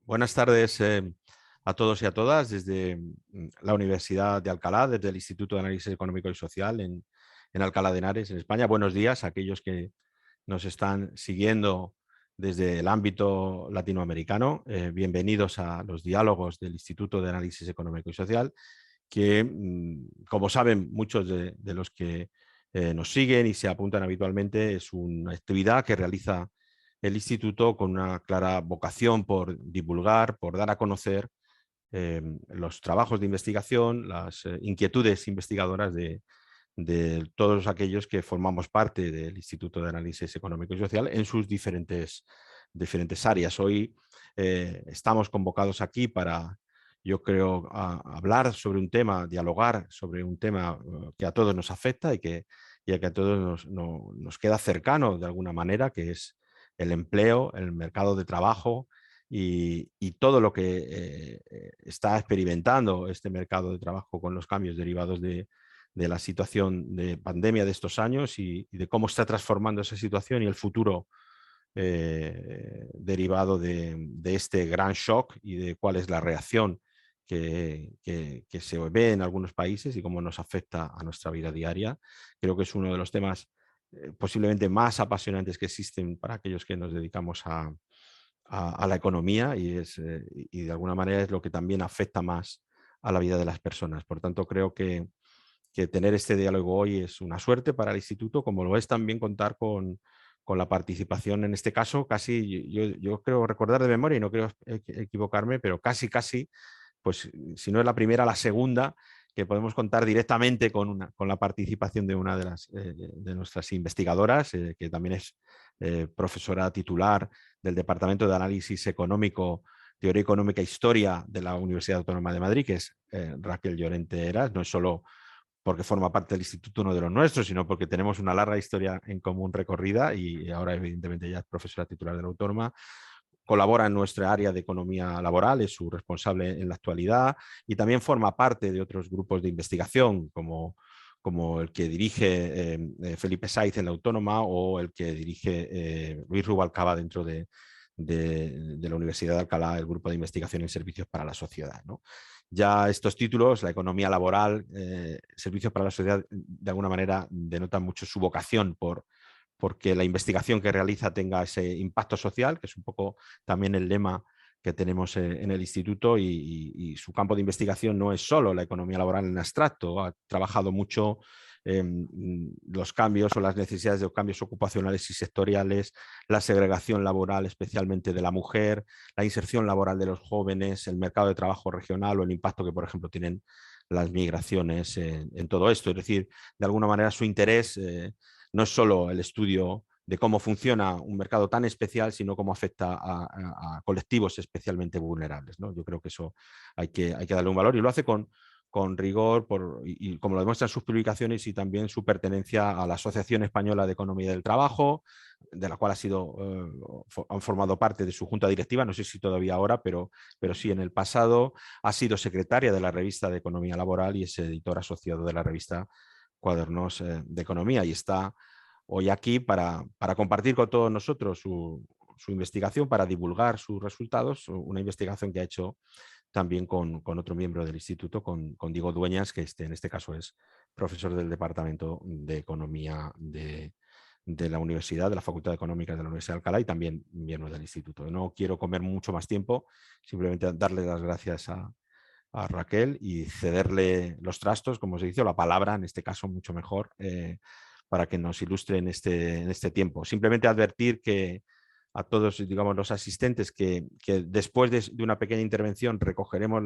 Buenas tardes a todos y a todas desde la Universidad de Alcalá, desde el Instituto de Análisis Económico y Social en Alcalá de Henares, en España. Buenos días a aquellos que nos están siguiendo desde el ámbito latinoamericano. Bienvenidos a los diálogos del Instituto de Análisis Económico y Social, que, como saben muchos de los que nos siguen y se apuntan habitualmente, es una actividad que realiza el instituto con una clara vocación por divulgar, por dar a conocer los trabajos de investigación, las inquietudes investigadoras de todos aquellos que formamos parte del Instituto de Análisis Económico y Social en sus diferentes áreas. Hoy estamos convocados aquí para, yo creo, hablar sobre un tema, dialogar sobre un tema que a todos nos afecta y que a todos nos queda cercano de alguna manera, que es el empleo, el mercado de trabajo y todo lo que está experimentando este mercado de trabajo con los cambios derivados de la situación de pandemia de estos años y de cómo está transformando esa situación y el futuro derivado de este gran shock y de cuál es la reacción que se ve en algunos países y cómo nos afecta a nuestra vida diaria. Creo que es uno de los temas posiblemente más apasionantes que existen para aquellos que nos dedicamos a la economía y de alguna manera es lo que también afecta más a la vida de las personas. Por tanto, creo que tener este diálogo hoy es una suerte para el instituto, como lo es también contar con la participación, en este caso, casi, yo creo recordar de memoria y no creo equivocarme, pero casi, pues si no es la primera, la segunda, que podemos contar directamente con la participación de una de nuestras investigadoras, que también es profesora titular del Departamento de Análisis Económico, Teoría Económica e Historia de la Universidad Autónoma de Madrid, que es Raquel Llorente Heras. No es solo porque forma parte del instituto, uno de los nuestros, sino porque tenemos una larga historia en común recorrida y ahora evidentemente ya es profesora titular de la Autónoma. Colabora en nuestra área de economía laboral, es su responsable en la actualidad y también forma parte de otros grupos de investigación como el que dirige Felipe Saiz en la Autónoma o el que dirige Luis Rubalcaba dentro de la Universidad de Alcalá, el grupo de investigación en servicios para la sociedad, ¿no? Ya estos títulos, la economía laboral, servicios para la sociedad, de alguna manera denotan mucho su vocación porque la investigación que realiza tenga ese impacto social, que es un poco también el lema que tenemos en el instituto y su campo de investigación no es solo la economía laboral en abstracto, ha trabajado mucho los cambios o las necesidades de los cambios ocupacionales y sectoriales, la segregación laboral, especialmente de la mujer, la inserción laboral de los jóvenes, el mercado de trabajo regional o el impacto que, por ejemplo, tienen las migraciones en todo esto. Es decir, de alguna manera su interés no es solo el estudio de cómo funciona un mercado tan especial, sino cómo afecta a colectivos especialmente vulnerables, ¿no? Yo creo que eso hay que darle un valor y lo hace con rigor y como lo demuestran sus publicaciones y también su pertenencia a la Asociación Española de Economía del Trabajo, de la cual han formado parte de su junta directiva, no sé si todavía ahora, pero sí en el pasado. Ha sido secretaria de la revista de Economía Laboral y es editor asociado de la revista Cuadernos de Economía y está hoy aquí para compartir con todos nosotros su investigación, para divulgar sus resultados, una investigación que ha hecho también con otro miembro del instituto, con Diego Dueñas, que en este caso es profesor del Departamento de Economía de la Universidad, de la Facultad de Económicas de la Universidad de Alcalá y también miembro del instituto. No quiero comer mucho más tiempo, simplemente darle las gracias a Raquel y cederle los trastos, como se dice, o la palabra, en este caso mucho mejor, para que nos ilustre en este tiempo. Simplemente advertir que a todos, digamos, los asistentes que después de una pequeña intervención recogeremos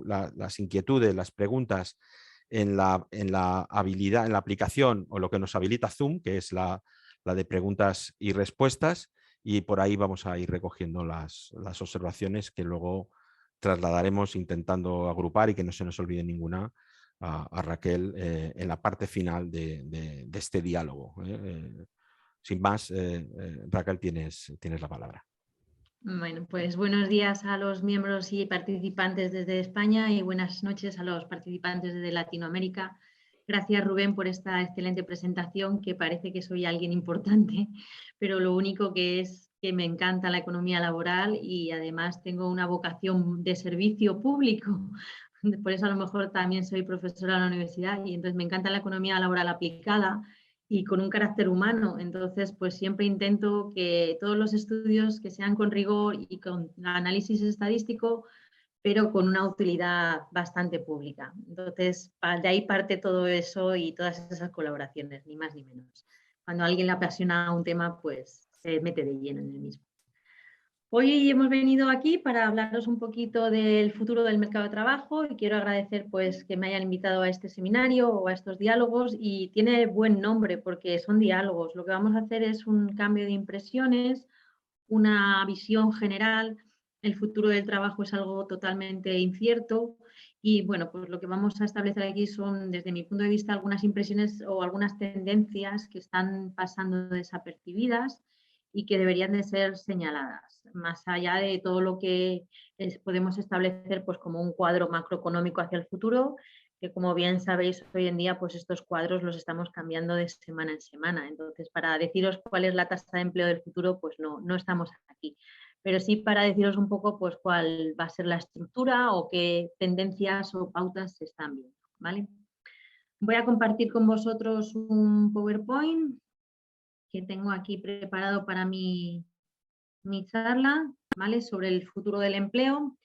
las inquietudes, las preguntas en la habilidad, en la aplicación o lo que nos habilita Zoom, que es la de preguntas y respuestas, y por ahí vamos a ir recogiendo las observaciones que luego trasladaremos intentando agrupar y que no se nos olvide ninguna a Raquel en la parte final de este diálogo. Sin más, Raquel, tienes la palabra. Bueno, pues buenos días a los miembros y participantes desde España y buenas noches a los participantes desde Latinoamérica. Gracias, Rubén, por esta excelente presentación, que parece que soy alguien importante, pero lo único que es que me encanta la economía laboral y además tengo una vocación de servicio público. Por eso a lo mejor también soy profesora en la universidad y entonces me encanta la economía laboral aplicada y con un carácter humano. Entonces, pues siempre intento que todos los estudios que sean con rigor y con análisis estadístico, pero con una utilidad bastante pública. Entonces, de ahí parte todo eso y todas esas colaboraciones, ni más ni menos. Cuando a alguien le apasiona un tema, pues se mete de lleno en el mismo. Hoy hemos venido aquí para hablaros un poquito del futuro del mercado de trabajo y quiero agradecer pues, que me hayan invitado a este seminario o a estos diálogos y tiene buen nombre porque son diálogos. Lo que vamos a hacer es un cambio de impresiones, una visión general. El futuro del trabajo es algo totalmente incierto y bueno, pues lo que vamos a establecer aquí son, desde mi punto de vista, algunas impresiones o algunas tendencias que están pasando desapercibidas y que deberían de ser señaladas, más allá de todo lo que podemos establecer pues, como un cuadro macroeconómico hacia el futuro, que como bien sabéis hoy en día pues estos cuadros los estamos cambiando de semana en semana. Entonces, para deciros cuál es la tasa de empleo del futuro, pues no estamos aquí. Pero sí para deciros un poco pues cuál va a ser la estructura o qué tendencias o pautas se están viendo, ¿vale? Voy a compartir con vosotros un PowerPoint que tengo aquí preparado para mi charla, ¿vale? Sobre el futuro del empleo.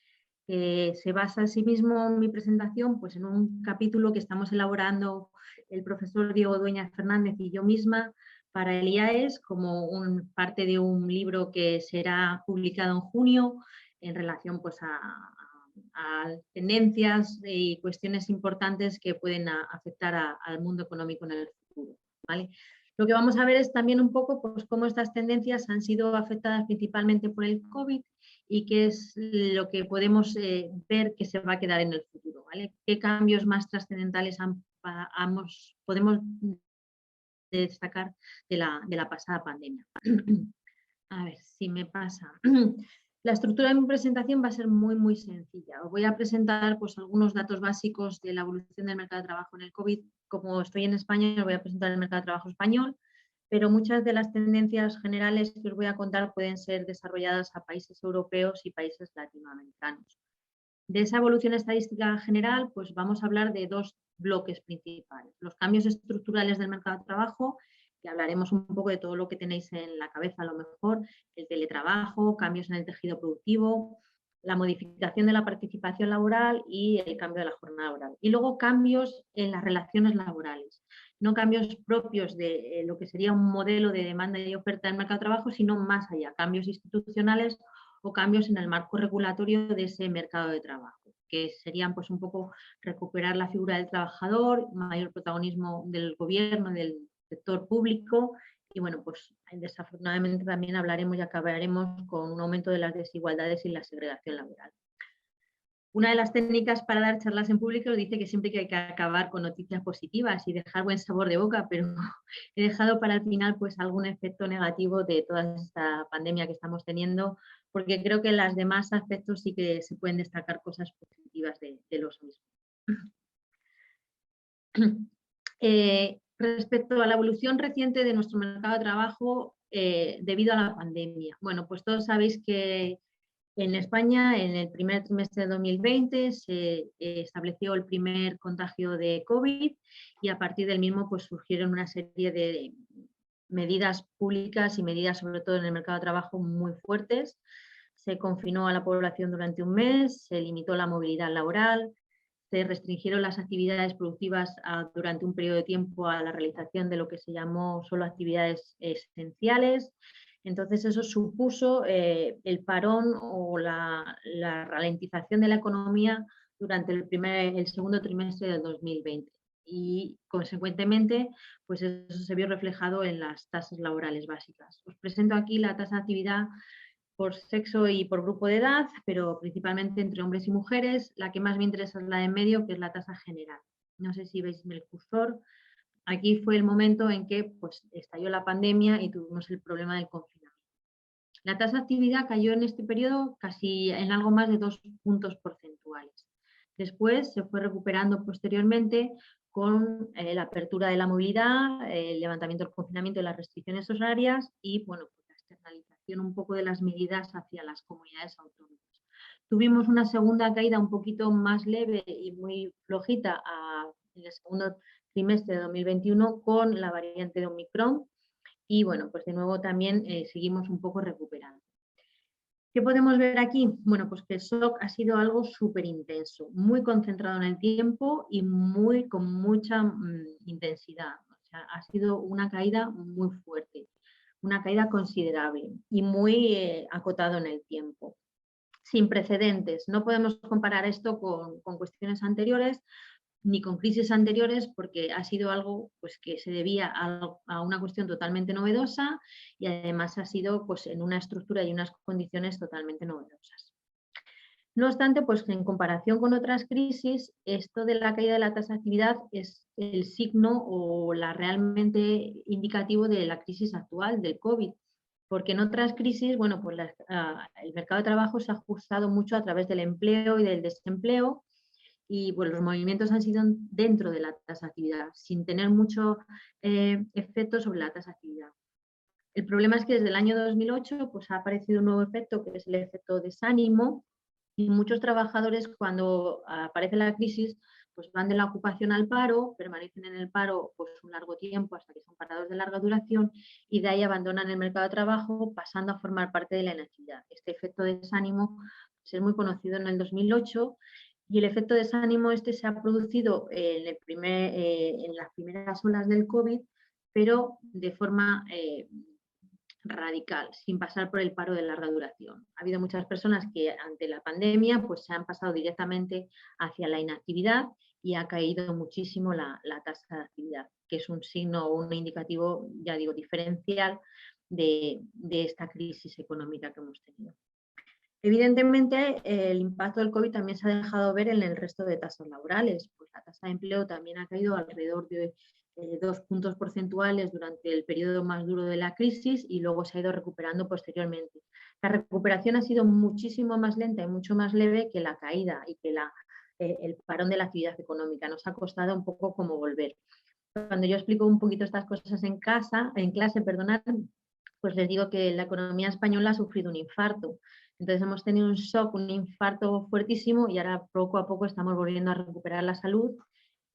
Se basa asimismo mi presentación pues, en un capítulo que estamos elaborando el profesor Diego Dueñas Fernández y yo misma para el IAES como parte de un libro que será publicado en junio en relación pues, a tendencias y cuestiones importantes que pueden afectar al mundo económico en el futuro, ¿vale? Lo que vamos a ver es también un poco pues, cómo estas tendencias han sido afectadas principalmente por el COVID y qué es lo que podemos ver que se va a quedar en el futuro, ¿vale? ¿Qué cambios más trascendentales podemos destacar de la pasada pandemia? A ver si me pasa. La estructura de mi presentación va a ser muy sencilla. Os voy a presentar pues, algunos datos básicos de la evolución del mercado de trabajo en el COVID. Como estoy en España, os voy a presentar el mercado de trabajo español, pero muchas de las tendencias generales que os voy a contar pueden ser desarrolladas a países europeos y países latinoamericanos. De esa evolución estadística general, pues vamos a hablar de dos bloques principales. Los cambios estructurales del mercado de trabajo, que hablaremos un poco de todo lo que tenéis en la cabeza a lo mejor, el teletrabajo, cambios en el tejido productivo, la modificación de la participación laboral y el cambio de la jornada laboral. Y luego cambios en las relaciones laborales, no cambios propios de lo que sería un modelo de demanda y oferta del mercado de trabajo, sino más allá, cambios institucionales o cambios en el marco regulatorio de ese mercado de trabajo, que serían pues un poco recuperar la figura del trabajador, mayor protagonismo del gobierno, del sector público y bueno, pues desafortunadamente también hablaremos y acabaremos con un aumento de las desigualdades y la segregación laboral. Una de las técnicas para dar charlas en público dice que siempre hay que acabar con noticias positivas y dejar buen sabor de boca, pero he dejado para el final pues algún efecto negativo de toda esta pandemia que estamos teniendo, porque creo que en los demás aspectos sí que se pueden destacar cosas positivas de los mismos. Respecto a la evolución reciente de nuestro mercado de trabajo debido a la pandemia. Bueno, pues todos sabéis que en España, en el primer trimestre de 2020, se estableció el primer contagio de COVID y a partir del mismo pues, surgieron una serie de medidas públicas y medidas, sobre todo en el mercado de trabajo, muy fuertes. Se confinó a la población durante un mes, se limitó la movilidad laboral, se restringieron las actividades productivas durante un periodo de tiempo a la realización de lo que se llamó solo actividades esenciales. Entonces eso supuso el parón o la ralentización de la economía durante el segundo trimestre del 2020 y consecuentemente pues eso se vio reflejado en las tasas laborales básicas. Os presento aquí la tasa de actividad por sexo y por grupo de edad, pero principalmente entre hombres y mujeres. La que más me interesa es la de en medio, que es la tasa general. No sé si veis el cursor. Aquí fue el momento en que pues, estalló la pandemia y tuvimos el problema del confinamiento. La tasa de actividad cayó en este periodo casi en algo más de 2 puntos porcentuales. Después se fue recuperando posteriormente con la apertura de la movilidad, el levantamiento del confinamiento y las restricciones horarias y bueno, pues la externalización adaptación un poco de las medidas hacia las comunidades autónomas. Tuvimos una segunda caída un poquito más leve y muy flojita en el segundo trimestre de 2021 con la variante de Omicron y bueno, pues de nuevo también seguimos un poco recuperando. ¿Qué podemos ver aquí? Bueno, pues que el shock ha sido algo súper intenso, muy concentrado en el tiempo y con mucha intensidad. O sea, ha sido una caída muy fuerte, una caída considerable y muy acotado en el tiempo. Sin precedentes. No podemos comparar esto con cuestiones anteriores ni con crisis anteriores porque ha sido algo pues, que se debía a una cuestión totalmente novedosa y además ha sido pues, en una estructura y unas condiciones totalmente novedosas. No obstante, pues en comparación con otras crisis, esto de la caída de la tasa de actividad es el signo o la realmente indicativo de la crisis actual del COVID, porque en otras crisis, bueno, pues el mercado de trabajo se ha ajustado mucho a través del empleo y del desempleo y pues, los movimientos han sido dentro de la tasa de actividad, sin tener mucho efecto sobre la tasa de actividad. El problema es que desde el año 2008 pues, ha aparecido un nuevo efecto, que es el efecto desánimo, y muchos trabajadores cuando aparece la crisis pues van de la ocupación al paro, permanecen en el paro pues, un largo tiempo hasta que son parados de larga duración y de ahí abandonan el mercado de trabajo pasando a formar parte de la inactividad. Este efecto desánimo pues, es muy conocido en el 2008 y el efecto desánimo este se ha producido en las primeras olas del COVID, pero de forma radical, sin pasar por el paro de larga duración. Ha habido muchas personas que ante la pandemia pues, se han pasado directamente hacia la inactividad y ha caído muchísimo la tasa de actividad, que es un signo o un indicativo, ya digo, diferencial de esta crisis económica que hemos tenido. Evidentemente, el impacto del COVID también se ha dejado ver en el resto de tasas laborales. Pues la tasa de empleo también ha caído alrededor de 2 puntos porcentuales durante el periodo más duro de la crisis y luego se ha ido recuperando posteriormente. La recuperación ha sido muchísimo más lenta y mucho más leve que la caída y que el parón de la actividad económica. Nos ha costado un poco como volver. Cuando yo explico un poquito estas cosas en clase, pues les digo que la economía española ha sufrido un infarto. Entonces hemos tenido un shock, un infarto fuertísimo y ahora poco a poco estamos volviendo a recuperar la salud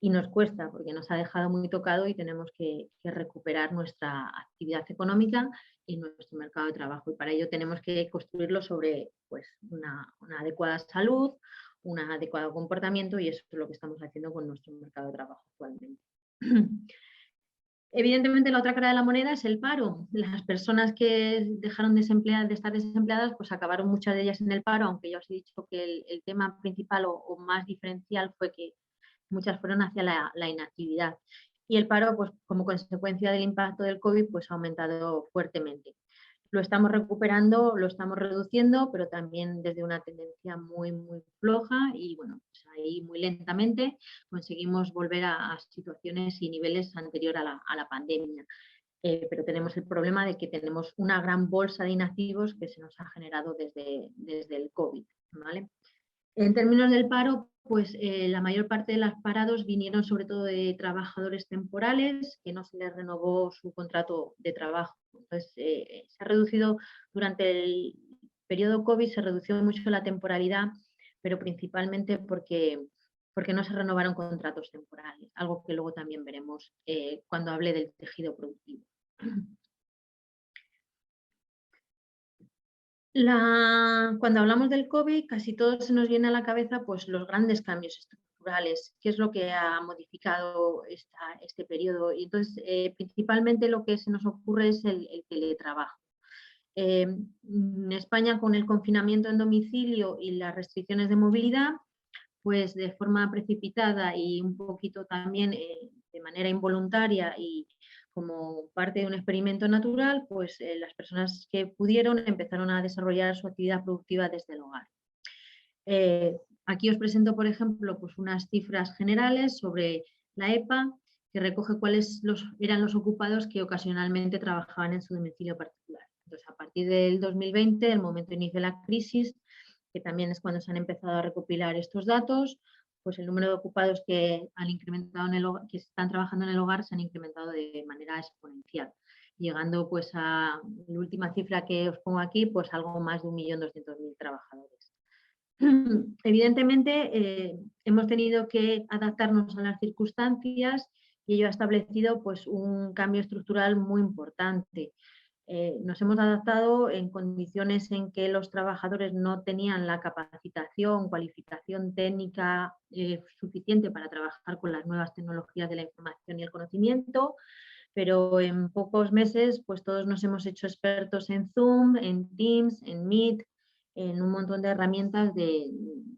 y nos cuesta porque nos ha dejado muy tocado y tenemos que recuperar nuestra actividad económica y nuestro mercado de trabajo. Y para ello tenemos que construirlo sobre pues, una adecuada salud, un adecuado comportamiento y eso es lo que estamos haciendo con nuestro mercado de trabajo actualmente. Evidentemente, la otra cara de la moneda es el paro. Las personas que dejaron de estar desempleadas, pues acabaron muchas de ellas en el paro, aunque ya os he dicho que el tema principal o más diferencial fue que muchas fueron hacia la inactividad. Y el paro, pues como consecuencia del impacto del COVID, pues ha aumentado fuertemente. Lo estamos recuperando, lo estamos reduciendo, pero también desde una tendencia muy, muy floja y bueno, pues ahí muy lentamente conseguimos volver a situaciones y niveles anterior a la pandemia. Pero tenemos el problema de que tenemos una gran bolsa de inactivos que se nos ha generado desde el COVID, ¿vale? En términos del paro, pues la mayor parte de los parados vinieron sobre todo de trabajadores temporales que no se les renovó su contrato de trabajo. Entonces, se ha reducido durante el periodo COVID, se redució mucho la temporalidad, pero principalmente porque no se renovaron contratos temporales, algo que luego también veremos cuando hable del tejido productivo. Cuando hablamos del COVID, casi todo se nos viene a la cabeza pues, los grandes cambios estructurales, qué es lo que ha modificado este periodo. Y entonces, principalmente lo que se nos ocurre es el teletrabajo. En España, con el confinamiento en domicilio y las restricciones de movilidad, pues de forma precipitada y un poquito también de manera involuntaria y como parte de un experimento natural, pues las personas que pudieron empezaron a desarrollar su actividad productiva desde el hogar. Aquí os presento, por ejemplo, pues unas cifras generales sobre la EPA, que recoge cuáles eran los ocupados que ocasionalmente trabajaban en su domicilio particular. Entonces, a partir del 2020, el momento de inicio de la crisis, que también es cuando se han empezado a recopilar estos datos, pues el número de ocupados que han incrementado que están trabajando en el hogar se han incrementado de manera exponencial. llegando pues a la última cifra que os pongo aquí, pues algo más de 1.200.000 trabajadores. Evidentemente, hemos tenido que adaptarnos a las circunstancias y ello ha establecido pues, un cambio estructural muy importante. Nos hemos adaptado en condiciones en que los trabajadores no tenían la capacitación, cualificación técnica suficiente para trabajar con las nuevas tecnologías de la información y el conocimiento, pero en pocos meses pues todos nos hemos hecho expertos en Zoom, en Teams, en Meet, en un montón de herramientas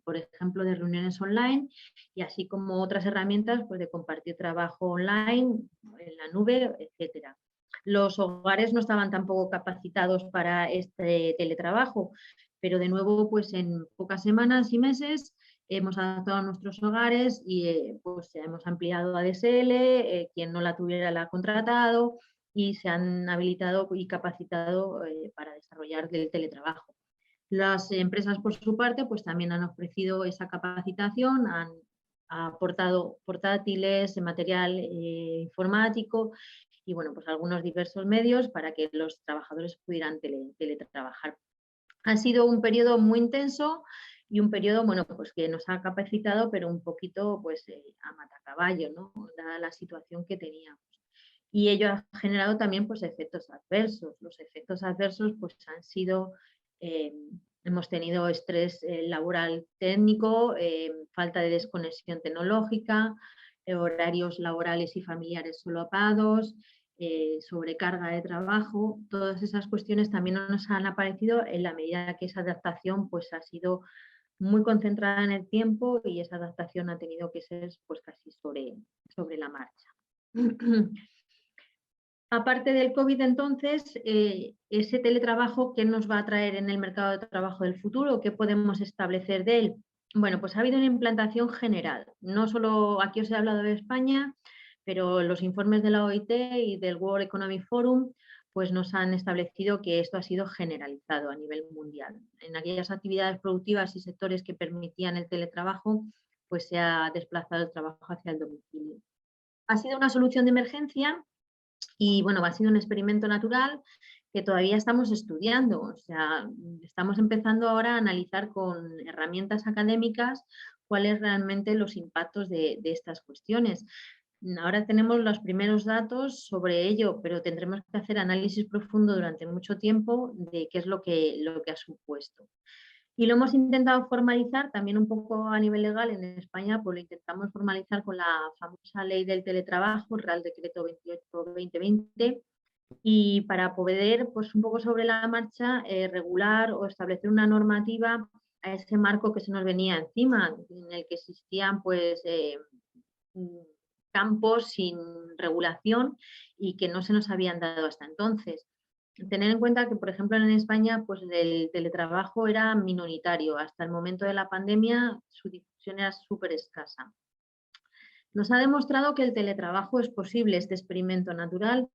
por ejemplo, de reuniones online y así como otras herramientas pues, de compartir trabajo online, en la nube, etcétera. Los hogares no estaban tampoco capacitados para este teletrabajo, pero de nuevo, pues en pocas semanas y meses hemos adaptado a nuestros hogares y pues hemos ampliado ADSL, quien no la tuviera la ha contratado y se han habilitado y capacitado para desarrollar el teletrabajo. Las empresas, por su parte, pues también han ofrecido esa capacitación, han aportado portátiles, material informático y bueno, pues algunos diversos medios para que los trabajadores pudieran teletrabajar. Ha sido un periodo muy intenso y un periodo, bueno, pues que nos ha capacitado, pero un poquito pues a matacaballo, ¿no? Dada la situación que teníamos. Y ello ha generado también pues efectos adversos. Los efectos adversos pues han sido, hemos tenido estrés laboral técnico, falta de desconexión tecnológica, horarios laborales y familiares solapados, sobrecarga de trabajo. Todas esas cuestiones también nos han aparecido en la medida que esa adaptación pues ha sido muy concentrada en el tiempo y esa adaptación ha tenido que ser pues casi sobre la marcha. Aparte del COVID, entonces, ese teletrabajo, ¿qué nos va a traer en el mercado de trabajo del futuro? ¿Qué podemos establecer de él? Bueno, pues ha habido una implantación general. No solo aquí os he hablado de España, pero los informes de la OIT y del World Economic Forum pues nos han establecido que esto ha sido generalizado a nivel mundial. En aquellas actividades productivas y sectores que permitían el teletrabajo, pues se ha desplazado el trabajo hacia el domicilio. Ha sido una solución de emergencia y bueno, ha sido un experimento natural que todavía estamos estudiando. O sea, estamos empezando ahora a analizar con herramientas académicas cuáles realmente los impactos de estas cuestiones. Ahora tenemos los primeros datos sobre ello, pero tendremos que hacer análisis profundo durante mucho tiempo de qué es lo que ha supuesto. Y lo hemos intentado formalizar también un poco a nivel legal en España, pues lo intentamos formalizar con la famosa ley del teletrabajo, el Real Decreto 28/2020, y para poder, pues un poco sobre la marcha, regular o establecer una normativa a ese marco que se nos venía encima, en el que existían pues campos sin regulación y que no se nos habían dado hasta entonces. Tener en cuenta que, por ejemplo, en España pues el teletrabajo era minoritario. Hasta el momento de la pandemia su difusión era súper escasa. Nos ha demostrado que el teletrabajo es posible, este experimento natural,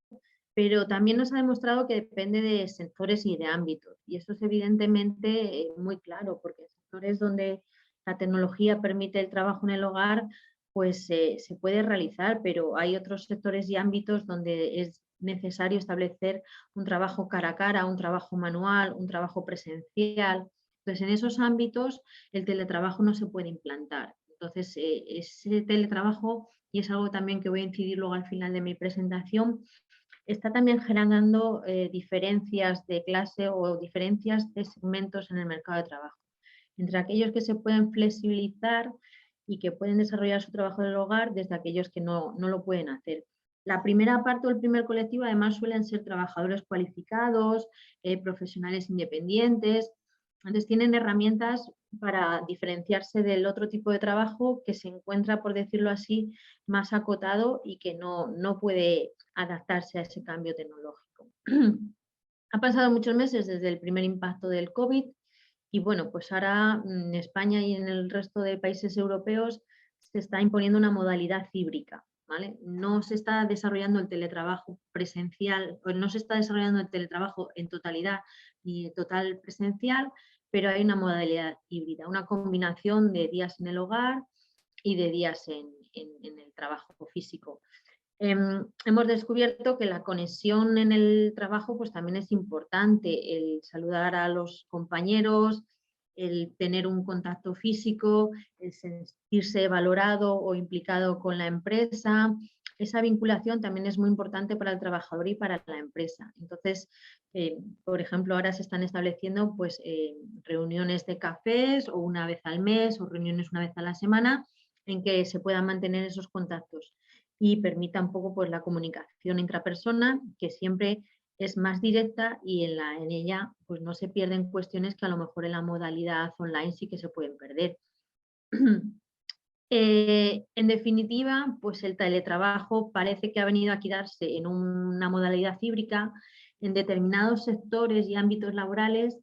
pero también nos ha demostrado que depende de sectores y de ámbitos. Y eso es evidentemente muy claro, porque en sectores donde la tecnología permite el trabajo en el hogar, pues se puede realizar, pero hay otros sectores y ámbitos donde es necesario establecer un trabajo cara a cara, un trabajo manual, un trabajo presencial. Entonces, en esos ámbitos el teletrabajo no se puede implantar. Entonces, ese teletrabajo, y es algo también que voy a incidir luego al final de mi presentación, está también generando diferencias de clase o diferencias de segmentos en el mercado de trabajo. Entre aquellos que se pueden flexibilizar y que pueden desarrollar su trabajo en el hogar, desde aquellos que no lo pueden hacer. La primera parte o el primer colectivo además suelen ser trabajadores cualificados, profesionales independientes. Entonces tienen herramientas para diferenciarse del otro tipo de trabajo que se encuentra, por decirlo así, más acotado y que no puede adaptarse a ese cambio tecnológico. Ha pasado muchos meses desde el primer impacto del COVID y bueno, pues ahora en España y en el resto de países europeos se está imponiendo una modalidad híbrida, ¿vale? No se está desarrollando el teletrabajo presencial, no se está desarrollando el teletrabajo en totalidad y total presencial, pero hay una modalidad híbrida, una combinación de días en el hogar y de días en el trabajo físico. Hemos descubierto que la conexión en el trabajo pues también es importante, el saludar a los compañeros, el tener un contacto físico, el sentirse valorado o implicado con la empresa. Esa vinculación también es muy importante para el trabajador y para la empresa. Entonces, por ejemplo, ahora se están estableciendo pues, reuniones de cafés o una vez al mes o reuniones una vez a la semana en que se puedan mantener esos contactos y permita un poco pues, la comunicación intrapersona, que siempre es más directa y en ella pues, no se pierden cuestiones que a lo mejor en la modalidad online sí que se pueden perder. En definitiva, pues el teletrabajo parece que ha venido a quedarse en una modalidad híbrida en determinados sectores y ámbitos laborales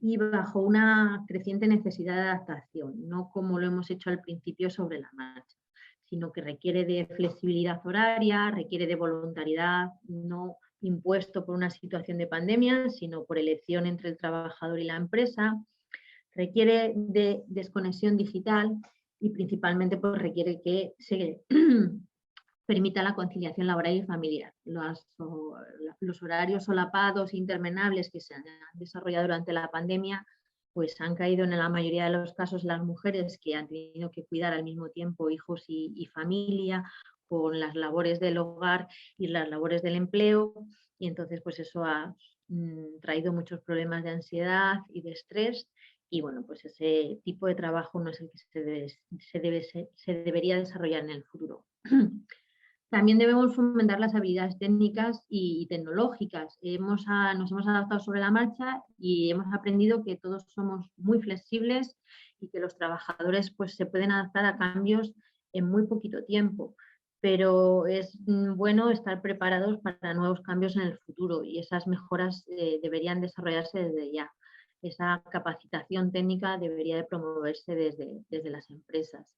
y bajo una creciente necesidad de adaptación, no como lo hemos hecho al principio sobre la marcha, sino que requiere de flexibilidad horaria, requiere de voluntariedad, no impuesto por una situación de pandemia, sino por elección entre el trabajador y la empresa, requiere de desconexión digital y principalmente pues, requiere que se permita la conciliación laboral y familiar. Los horarios solapados e interminables que se han desarrollado durante la pandemia pues han caído en la mayoría de los casos las mujeres que han tenido que cuidar al mismo tiempo hijos y familia con las labores del hogar y las labores del empleo y entonces pues eso ha traído muchos problemas de ansiedad y de estrés y bueno, pues ese tipo de trabajo no es el que se debería desarrollar en el futuro. También debemos fomentar las habilidades técnicas y tecnológicas. Nos hemos adaptado sobre la marcha y hemos aprendido que todos somos muy flexibles y que los trabajadores pues, se pueden adaptar a cambios en muy poquito tiempo. Pero es bueno estar preparados para nuevos cambios en el futuro y esas mejoras deberían desarrollarse desde ya. Esa capacitación técnica debería de promoverse desde las empresas.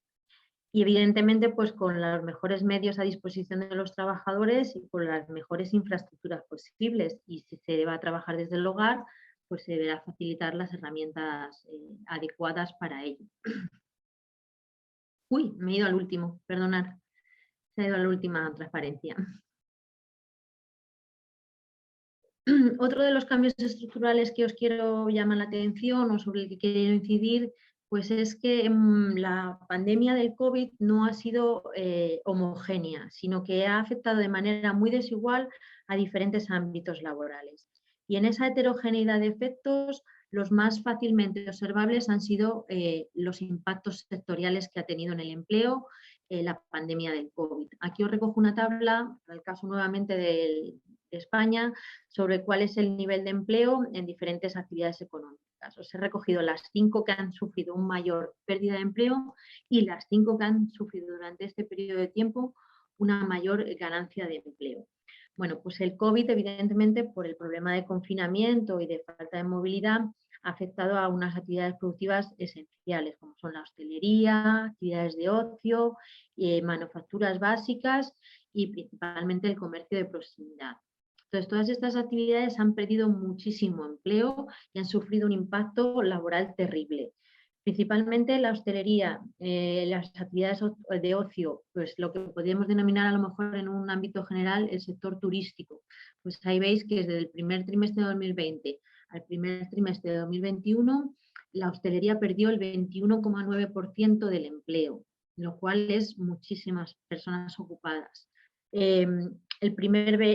Y evidentemente pues con los mejores medios a disposición de los trabajadores y con las mejores infraestructuras posibles. Y si se va a trabajar desde el hogar, pues se deberá facilitar las herramientas adecuadas para ello. Uy, me he ido al último, perdonad. Se ha ido a la última transparencia. Otro de los cambios estructurales que os quiero llamar la atención o sobre el que quiero incidir pues es que la pandemia del COVID no ha sido homogénea, sino que ha afectado de manera muy desigual a diferentes ámbitos laborales. Y en esa heterogeneidad de efectos, los más fácilmente observables han sido los impactos sectoriales que ha tenido en el empleo la pandemia del COVID. Aquí os recojo una tabla, para el caso nuevamente de España, sobre cuál es el nivel de empleo en diferentes actividades económicas. Os he recogido las 5 que han sufrido una mayor pérdida de empleo y las 5 que han sufrido durante este periodo de tiempo una mayor ganancia de empleo. Bueno, pues el COVID, evidentemente, por el problema de confinamiento y de falta de movilidad, ha afectado a unas actividades productivas esenciales, como son la hostelería, actividades de ocio, manufacturas básicas y principalmente el comercio de proximidad. Entonces, todas estas actividades han perdido muchísimo empleo y han sufrido un impacto laboral terrible. Principalmente la hostelería, las actividades de ocio, pues lo que podríamos denominar a lo mejor en un ámbito general el sector turístico. Pues ahí veis que desde el primer trimestre de 2020 al primer trimestre de 2021, la hostelería perdió el 21,9% del empleo, lo cual es muchísimas personas ocupadas.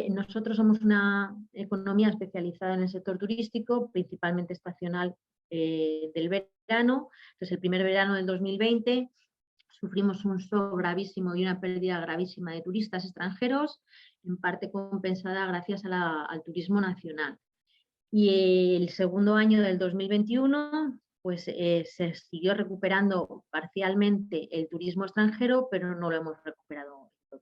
Nosotros somos una economía especializada en el sector turístico, principalmente estacional del verano. Entonces, el primer verano del 2020 sufrimos un shock gravísimo y una pérdida gravísima de turistas extranjeros, en parte compensada gracias al turismo nacional. Y el segundo año del 2021 pues se siguió recuperando parcialmente el turismo extranjero, pero no lo hemos recuperado todo.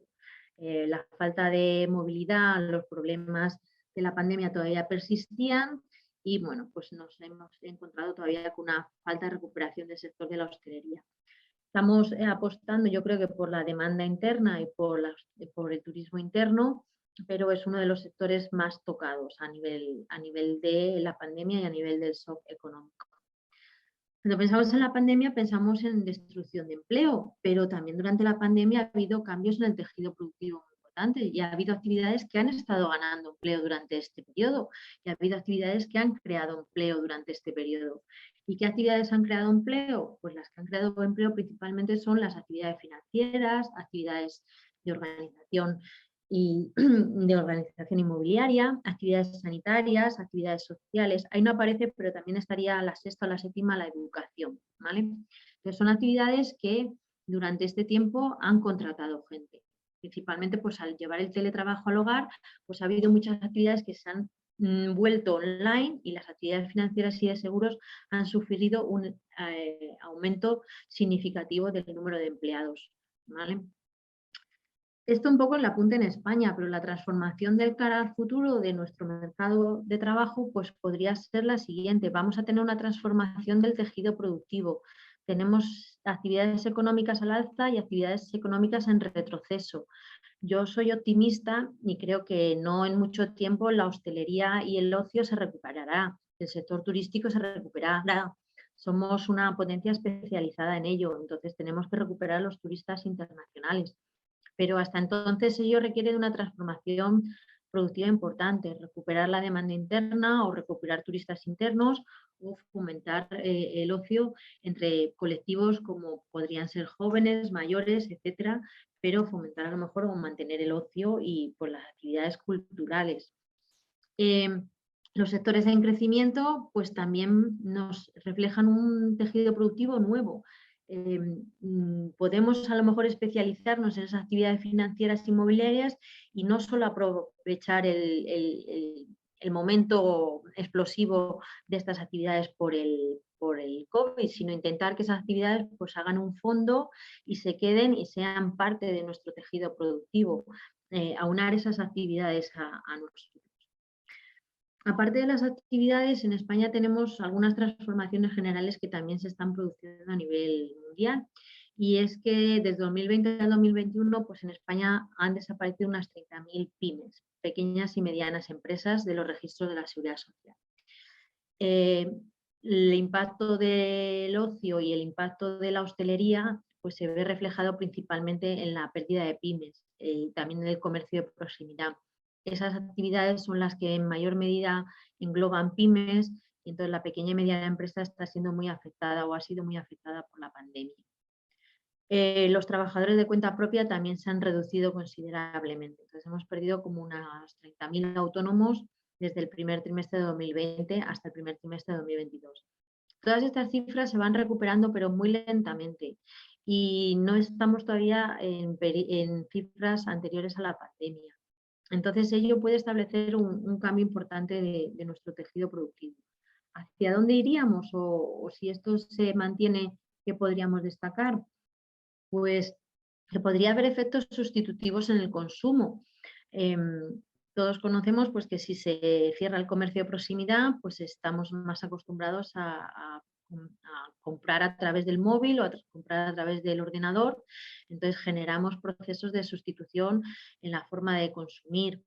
La falta de movilidad, los problemas de la pandemia todavía persistían y bueno, pues nos hemos encontrado todavía con una falta de recuperación del sector de la hostelería. Estamos apostando, yo creo que por la demanda interna y por el turismo interno, pero es uno de los sectores más tocados a nivel de la pandemia y a nivel del shock económico. Cuando pensamos en la pandemia pensamos en destrucción de empleo, pero también durante la pandemia ha habido cambios en el tejido productivo muy importante y ha habido actividades que han estado ganando empleo durante este periodo y ha habido actividades que han creado empleo durante este periodo. ¿Y qué actividades han creado empleo? Pues las que han creado empleo principalmente son las actividades financieras, actividades de organización y de organización inmobiliaria, actividades sanitarias, actividades sociales. Ahí no aparece, pero también estaría la sexta o la séptima, la educación, ¿vale? Entonces son actividades que durante este tiempo han contratado gente. Principalmente pues al llevar el teletrabajo al hogar, pues ha habido muchas actividades que se han vuelto online y las actividades financieras y de seguros han sufrido un aumento significativo del número de empleados, ¿vale? Esto un poco en la apunte en España, pero la transformación del cara al futuro de nuestro mercado de trabajo pues podría ser la siguiente. Vamos a tener una transformación del tejido productivo. Tenemos actividades económicas al alza y actividades económicas en retroceso. Yo soy optimista y creo que no en mucho tiempo la hostelería y el ocio se recuperará, el sector turístico se recuperará. Somos una potencia especializada en ello, entonces tenemos que recuperar a los turistas internacionales. Pero hasta entonces ello requiere de una transformación productiva importante, recuperar la demanda interna o recuperar turistas internos o fomentar el ocio entre colectivos como podrían ser jóvenes, mayores, etcétera, pero fomentar a lo mejor o mantener el ocio y pues, las actividades culturales. Los sectores en crecimiento pues también nos reflejan un tejido productivo nuevo. Podemos a lo mejor especializarnos en esas actividades financieras inmobiliarias y no solo aprovechar el momento explosivo de estas actividades por el COVID, sino intentar que esas actividades pues hagan un fondo y se queden y sean parte de nuestro tejido productivo, aunar esas actividades a nuestro. Aparte de las actividades, en España tenemos algunas transformaciones generales que también se están produciendo a nivel mundial. Y es que desde 2020 al 2021, pues en España han desaparecido unas 30.000 pymes, pequeñas y medianas empresas de los registros de la Seguridad Social. El impacto del ocio y el impacto de la hostelería pues se ve reflejado principalmente en la pérdida de pymes y también en el comercio de proximidad. Esas actividades son las que en mayor medida engloban pymes y entonces la pequeña y mediana empresa está siendo muy afectada o ha sido muy afectada por la pandemia. Los trabajadores de cuenta propia también se han reducido considerablemente. Entonces hemos perdido como unas 30.000 autónomos desde el primer trimestre de 2020 hasta el primer trimestre de 2022. Todas estas cifras se van recuperando, pero muy lentamente. Y no estamos todavía en cifras anteriores a la pandemia. Entonces, ello puede establecer un cambio importante de nuestro tejido productivo. ¿Hacia dónde iríamos? O si esto se mantiene, ¿qué podríamos destacar? Pues que podría haber efectos sustitutivos en el consumo. Todos conocemos pues, que si se cierra el comercio de proximidad, pues estamos más acostumbrados a comprar a través del móvil o a comprar a través del ordenador. Entonces generamos procesos de sustitución en la forma de consumir.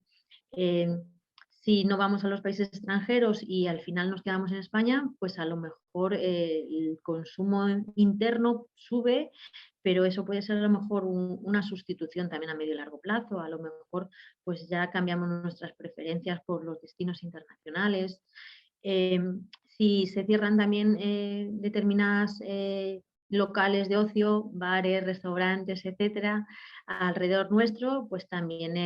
Si no vamos a los países extranjeros y al final nos quedamos en España, pues a lo mejor el consumo interno sube, pero eso puede ser a lo mejor una sustitución también a medio y largo plazo. A lo mejor pues ya cambiamos nuestras preferencias por los destinos internacionales. Si se cierran también determinadas locales de ocio, bares, restaurantes, etcétera, alrededor nuestro, pues también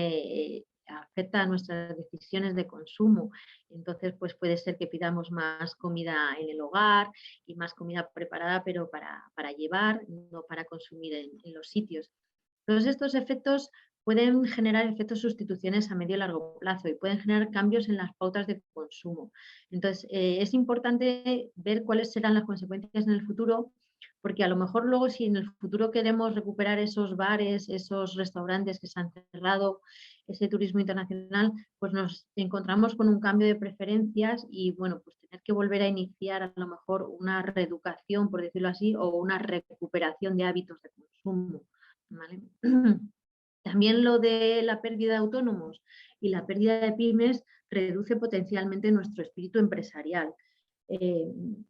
afecta a nuestras decisiones de consumo. Entonces, pues puede ser que pidamos más comida en el hogar y más comida preparada, pero para llevar, no para consumir en los sitios. Todos estos efectos pueden generar efectos sustituciones a medio y largo plazo y pueden generar cambios en las pautas de consumo. Entonces, es importante ver cuáles serán las consecuencias en el futuro, porque a lo mejor luego si en el futuro queremos recuperar esos bares, esos restaurantes que se han cerrado, ese turismo internacional, pues nos encontramos con un cambio de preferencias y bueno, pues tener que volver a iniciar a lo mejor una reeducación, por decirlo así, o una recuperación de hábitos de consumo, ¿vale? También lo de la pérdida de autónomos y la pérdida de pymes reduce potencialmente nuestro espíritu empresarial.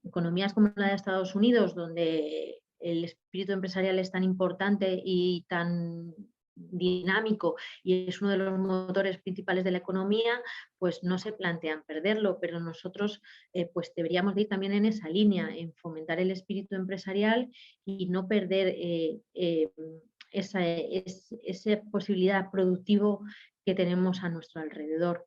Economías como la de Estados Unidos, donde el espíritu empresarial es tan importante y tan dinámico y es uno de los motores principales de la economía, pues no se plantean perderlo, pero nosotros pues deberíamos de ir también en esa línea, en fomentar el espíritu empresarial y no perder esa posibilidad productivo que tenemos a nuestro alrededor.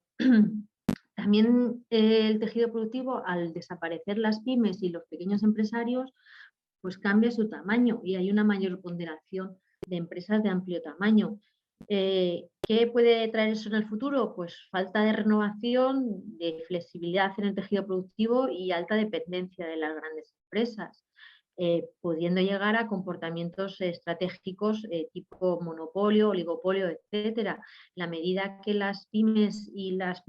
También el tejido productivo, al desaparecer las pymes y los pequeños empresarios, pues cambia su tamaño y hay una mayor ponderación de empresas de amplio tamaño. ¿Qué puede traer eso en el futuro? Pues falta de renovación, de flexibilidad en el tejido productivo y alta dependencia de las grandes empresas, pudiendo llegar a comportamientos estratégicos tipo monopolio, oligopolio, etcétera. La medida que las pymes y las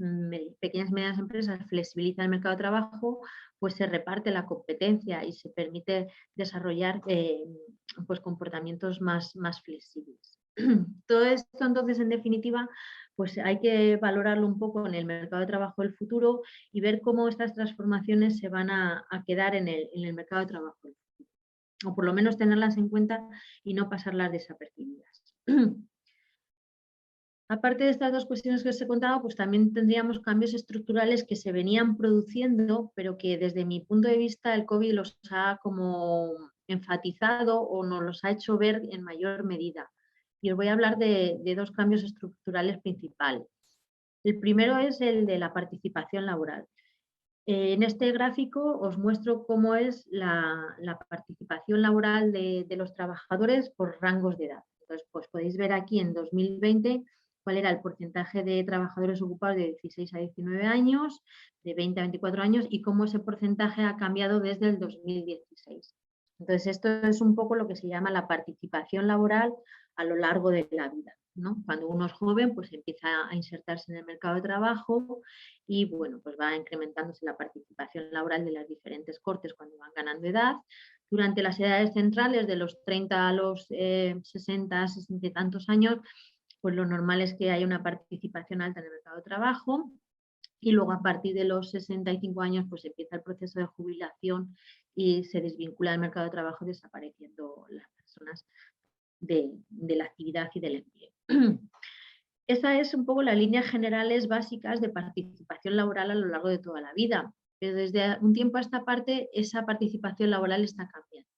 pequeñas y medianas empresas flexibilizan el mercado de trabajo, pues se reparte la competencia y se permite desarrollar pues comportamientos más flexibles. Todo esto, entonces, en definitiva, pues hay que valorarlo un poco en el mercado de trabajo del futuro y ver cómo estas transformaciones se van a quedar en el mercado de trabajo del futuro, o por lo menos tenerlas en cuenta y no pasarlas desapercibidas. Aparte de estas dos cuestiones que os he contado, pues también tendríamos cambios estructurales que se venían produciendo, pero que desde mi punto de vista el COVID los ha como enfatizado o nos los ha hecho ver en mayor medida. Y os voy a hablar de dos cambios estructurales principales. El primero es el de la participación laboral. En este gráfico os muestro cómo es la participación laboral de los trabajadores por rangos de edad. Entonces, pues podéis ver aquí en 2020 cuál era el porcentaje de trabajadores ocupados de 16 a 19 años, de 20 a 24 años y cómo ese porcentaje ha cambiado desde el 2016. Entonces, esto es un poco lo que se llama la participación laboral a lo largo de la vida, ¿no? Cuando uno es joven, pues empieza a insertarse en el mercado de trabajo y bueno, pues va incrementándose la participación laboral de las diferentes cortes cuando van ganando edad. Durante las edades centrales, de los 30 a los 60, 60 y tantos años, pues lo normal es que haya una participación alta en el mercado de trabajo y luego a partir de los 65 años pues empieza el proceso de jubilación y se desvincula del mercado de trabajo desapareciendo las personas de la actividad y del empleo. Esa es un poco las líneas generales básicas de participación laboral a lo largo de toda la vida. Pero desde un tiempo a esta parte, esa participación laboral está cambiando.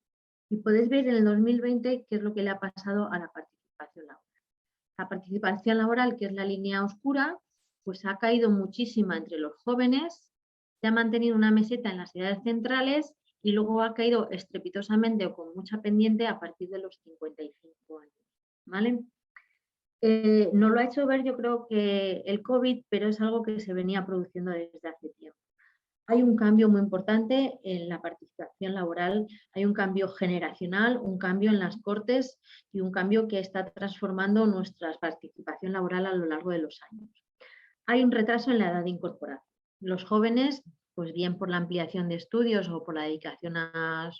Y podéis ver en el 2020 qué es lo que le ha pasado a la participación laboral. La participación laboral, que es la línea oscura, pues ha caído muchísima entre los jóvenes, se ha mantenido una meseta en las edades centrales y luego ha caído estrepitosamente o con mucha pendiente a partir de los 55 años. ¿Vale? No lo ha hecho ver, yo creo que el COVID, pero es algo que se venía produciendo desde hace tiempo. Hay un cambio muy importante en la participación laboral, hay un cambio generacional, un cambio en las cortes y un cambio que está transformando nuestra participación laboral a lo largo de los años. Hay un retraso en la edad de incorporación. Los jóvenes, pues bien por la ampliación de estudios o por la dedicación a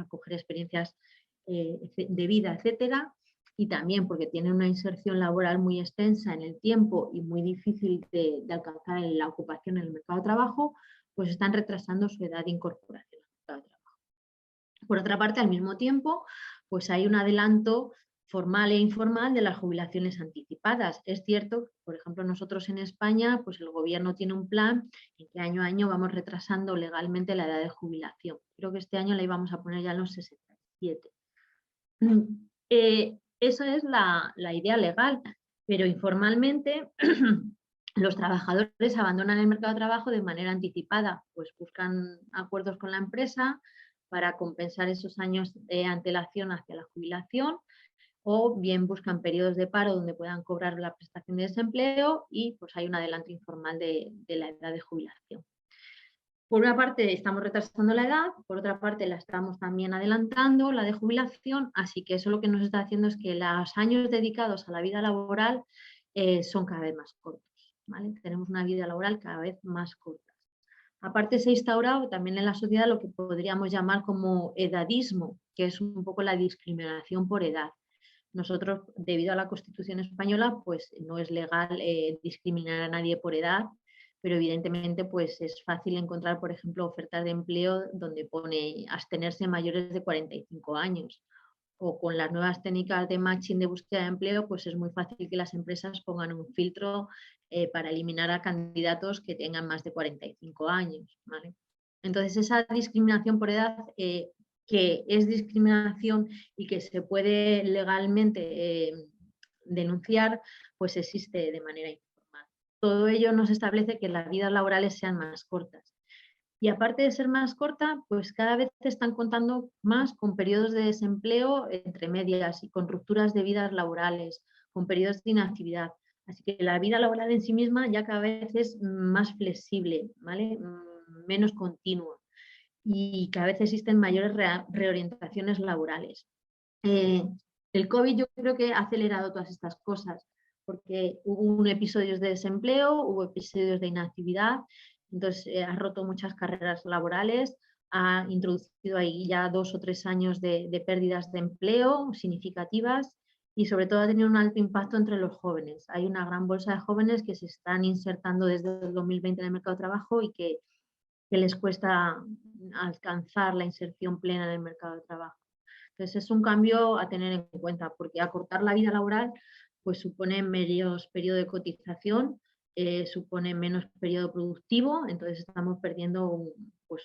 coger experiencias de vida, etcétera, y también porque tienen una inserción laboral muy extensa en el tiempo y muy difícil de alcanzar la ocupación en el mercado de trabajo, pues están retrasando su edad de incorporación al mercado de trabajo. Por otra parte, al mismo tiempo, pues hay un adelanto formal e informal de las jubilaciones anticipadas. Es cierto, por ejemplo, nosotros en España, pues el gobierno tiene un plan en que año a año vamos retrasando legalmente la edad de jubilación. Creo que este año la íbamos a poner ya en los 67. Esa es la idea legal, pero informalmente los trabajadores abandonan el mercado de trabajo de manera anticipada, pues buscan acuerdos con la empresa para compensar esos años de antelación hacia la jubilación, o bien buscan periodos de paro donde puedan cobrar la prestación de desempleo y pues hay un adelanto informal de la edad de jubilación. Por una parte estamos retrasando la edad, por otra parte la estamos también adelantando, la de jubilación, así que eso lo que nos está haciendo es que los años dedicados a la vida laboral son cada vez más cortos, ¿vale? Tenemos una vida laboral cada vez más corta. Aparte se ha instaurado también en la sociedad lo que podríamos llamar como edadismo, que es un poco la discriminación por edad. Nosotros, debido a la Constitución española, pues no es legal discriminar a nadie por edad, pero evidentemente pues es fácil encontrar, por ejemplo, ofertas de empleo donde pone abstenerse mayores de 45 años o con las nuevas técnicas de matching de búsqueda de empleo, pues es muy fácil que las empresas pongan un filtro para eliminar a candidatos que tengan más de 45 años, ¿vale? Entonces, esa discriminación por edad, que es discriminación y que se puede legalmente denunciar, pues existe de manera informal. Todo ello nos establece que las vidas laborales sean más cortas. Y aparte de ser más corta, pues cada vez se están contando más con periodos de desempleo entre medias y con rupturas de vidas laborales, con periodos de inactividad. Así que la vida laboral en sí misma ya cada vez es más flexible, ¿vale? Menos continua, y cada vez existen mayores reorientaciones laborales. El COVID yo creo que ha acelerado todas estas cosas, porque hubo episodios de desempleo, hubo episodios de inactividad, entonces ha roto muchas carreras laborales, ha introducido ahí ya 2 o 3 años de pérdidas de empleo significativas y sobre todo ha tenido un alto impacto entre los jóvenes. Hay una gran bolsa de jóvenes que se están insertando desde el 2020 en el mercado de trabajo y que les cuesta alcanzar la inserción plena en el mercado de trabajo. Entonces es un cambio a tener en cuenta, porque acortar la vida laboral pues supone menos periodo de cotización, supone menos periodo productivo, entonces estamos perdiendo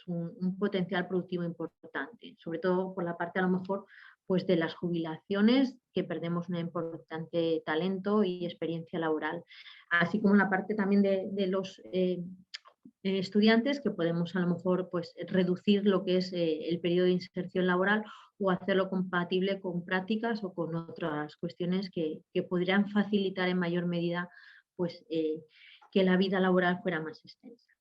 un potencial productivo importante, sobre todo por la parte a lo mejor pues de las jubilaciones, que perdemos un importante talento y experiencia laboral, así como la parte también de los estudiantes, que podemos a lo mejor pues reducir lo que es el periodo de inserción laboral o hacerlo compatible con prácticas o con otras cuestiones que podrían facilitar en mayor medida pues, que la vida laboral fuera más extensa.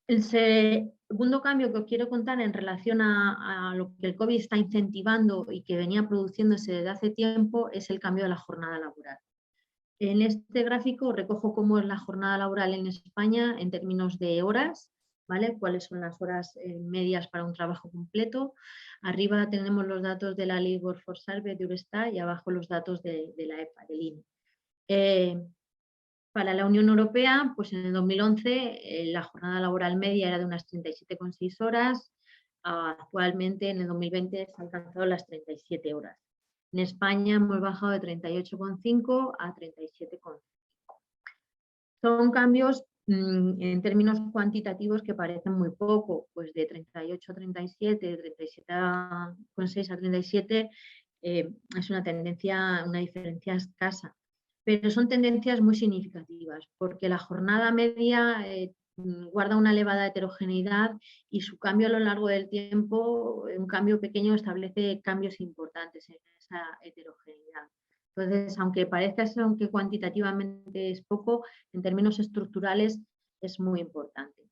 El segundo cambio que os quiero contar en relación a lo que el COVID está incentivando y que venía produciéndose desde hace tiempo es el cambio de la jornada laboral. En este gráfico recojo cómo es la jornada laboral en España en términos de horas, ¿vale? Cuáles son las horas medias para un trabajo completo. Arriba tenemos los datos de la Labour Force Survey de Eurostat y abajo los datos de la EPA, del INE. Para la Unión Europea, pues en el 2011 la jornada laboral media era de unas 37,6 horas. Actualmente, en el 2020, se han alcanzado las 37 horas. En España hemos bajado de 38,5 a 37,5. Son cambios en términos cuantitativos que parecen muy poco, pues de 38 a 37, de 37,6 a 37 es una tendencia, una diferencia escasa, pero son tendencias muy significativas, porque la jornada media guarda una elevada heterogeneidad y su cambio a lo largo del tiempo, un cambio pequeño, establece cambios importantes en esa heterogeneidad. Entonces, aunque parezca eso, aunque cuantitativamente es poco, en términos estructurales es muy importante.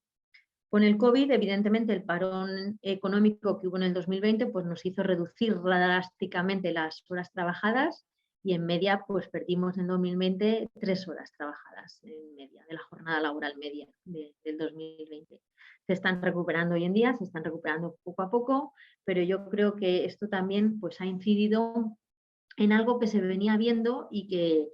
Con el COVID, evidentemente, el parón económico que hubo en el 2020 pues nos hizo reducir drásticamente las horas trabajadas y en media pues perdimos en 2020 3 horas trabajadas en media de la jornada laboral media del 2020. Se están recuperando hoy en día, se están recuperando poco a poco, pero yo creo que esto también pues ha incidido en algo que se venía viendo y que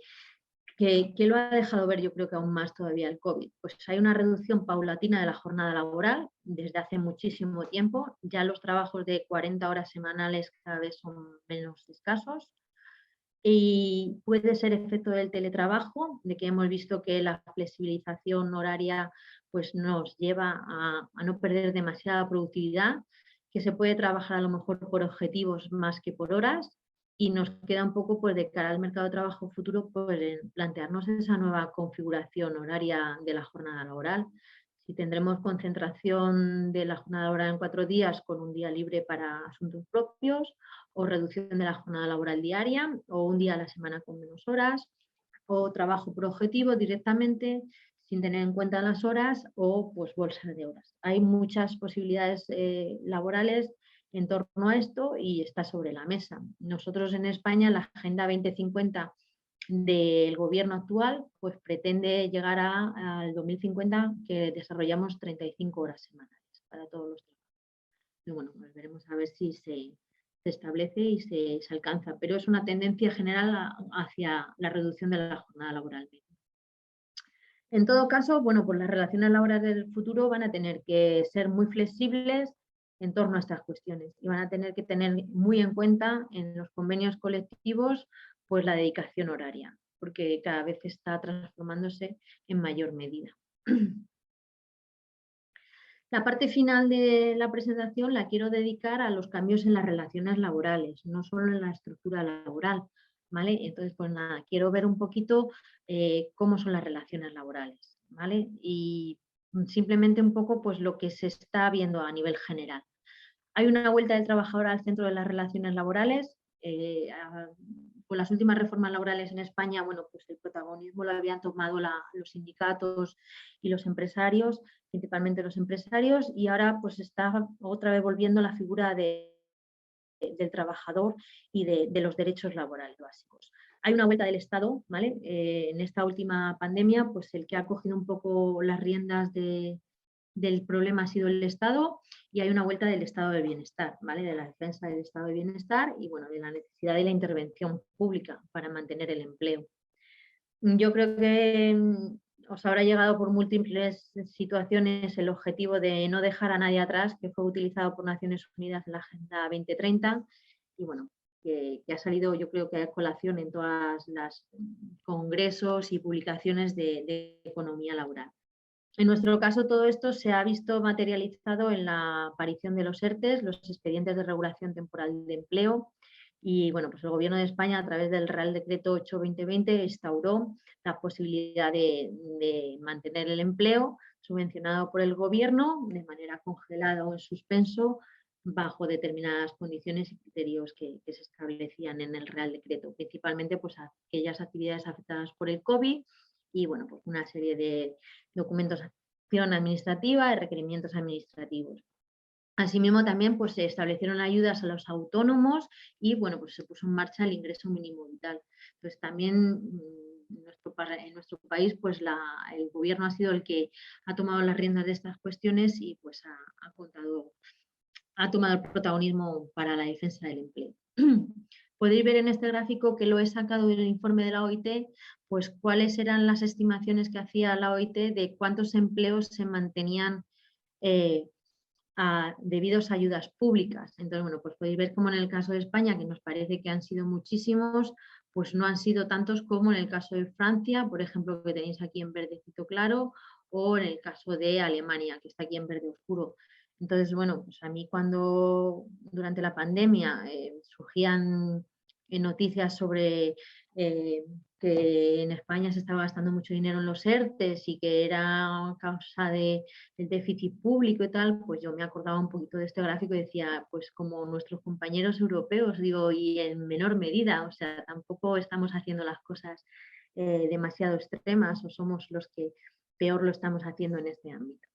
lo ha dejado ver, yo creo que aún más todavía el COVID. Pues hay una reducción paulatina de la jornada laboral desde hace muchísimo tiempo. Ya los trabajos de 40 horas semanales cada vez son menos escasos. Y puede ser efecto del teletrabajo, de que hemos visto que la flexibilización horaria pues nos lleva a no perder demasiada productividad, que se puede trabajar a lo mejor por objetivos más que por horas, y nos queda un poco pues de cara al mercado de trabajo futuro pues plantearnos esa nueva configuración horaria de la jornada laboral. Si tendremos concentración de la jornada laboral en 4 días con un día libre para asuntos propios, o reducción de la jornada laboral diaria, o un día a la semana con menos horas, o trabajo por objetivo directamente sin tener en cuenta las horas, o pues bolsas de horas. Hay muchas posibilidades laborales en torno a esto y está sobre la mesa. Nosotros en España, la Agenda 2050 del gobierno actual pues pretende llegar al 2050 que desarrollamos 35 horas semanales para todos los trabajos. Y bueno, pues veremos a ver si se establece y se alcanza, pero es una tendencia general hacia la reducción de la jornada laboral. En todo caso, bueno, pues las relaciones laborales del futuro van a tener que ser muy flexibles, en torno a estas cuestiones y van a tener que tener muy en cuenta en los convenios colectivos pues la dedicación horaria, porque cada vez está transformándose en mayor medida. La parte final de la presentación la quiero dedicar a los cambios en las relaciones laborales, no solo en la estructura laboral, ¿vale? Entonces, pues nada, quiero ver un poquito cómo son las relaciones laborales, ¿vale? Y simplemente un poco pues lo que se está viendo a nivel general. Hay una vuelta del trabajador al centro de las relaciones laborales. Con las últimas reformas laborales en España, bueno, pues el protagonismo lo habían tomado los sindicatos y los empresarios, principalmente los empresarios, y ahora pues está otra vez volviendo la figura del trabajador y de los derechos laborales básicos. Hay una vuelta del Estado, ¿vale? En esta última pandemia, pues el que ha cogido un poco las riendas del problema ha sido el Estado, y hay una vuelta del estado de bienestar, ¿vale? De la defensa del estado de bienestar y bueno, de la necesidad de la intervención pública para mantener el empleo. Yo creo que os habrá llegado por múltiples situaciones el objetivo de no dejar a nadie atrás, que fue utilizado por Naciones Unidas en la Agenda 2030 y bueno, que ha salido yo creo que a colación en todas las congresos y publicaciones de economía laboral. En nuestro caso, todo esto se ha visto materializado en la aparición de los ERTEs, los expedientes de regulación temporal de empleo, y bueno, pues el Gobierno de España, a través del Real Decreto 8/2020, instauró la posibilidad de mantener el empleo subvencionado por el Gobierno de manera congelada o en suspenso, bajo determinadas condiciones y criterios que se establecían en el Real Decreto, principalmente pues aquellas actividades afectadas por el COVID y bueno, pues una serie de documentación administrativa y requerimientos administrativos. Asimismo, también pues, se establecieron ayudas a los autónomos y bueno, pues, se puso en marcha el ingreso mínimo vital. Entonces, también en nuestro país pues, el gobierno ha sido el que ha tomado las riendas de estas cuestiones y pues, ha tomado el protagonismo para la defensa del empleo. Podéis ver en este gráfico que lo he sacado del informe de la OIT, pues cuáles eran las estimaciones que hacía la OIT de cuántos empleos se mantenían debidos a ayudas públicas. Entonces, bueno, pues podéis ver como en el caso de España, que nos parece que han sido muchísimos, pues no han sido tantos como en el caso de Francia, por ejemplo, que tenéis aquí en verdecito claro, o en el caso de Alemania, que está aquí en verde oscuro. Entonces, bueno, pues a mí cuando durante la pandemia surgían noticias sobre que en España se estaba gastando mucho dinero en los ERTEs y que era causa del déficit público y tal, pues yo me acordaba un poquito de este gráfico y decía, pues como nuestros compañeros europeos, digo, y en menor medida, o sea, tampoco estamos haciendo las cosas demasiado extremas o somos los que peor lo estamos haciendo en este ámbito.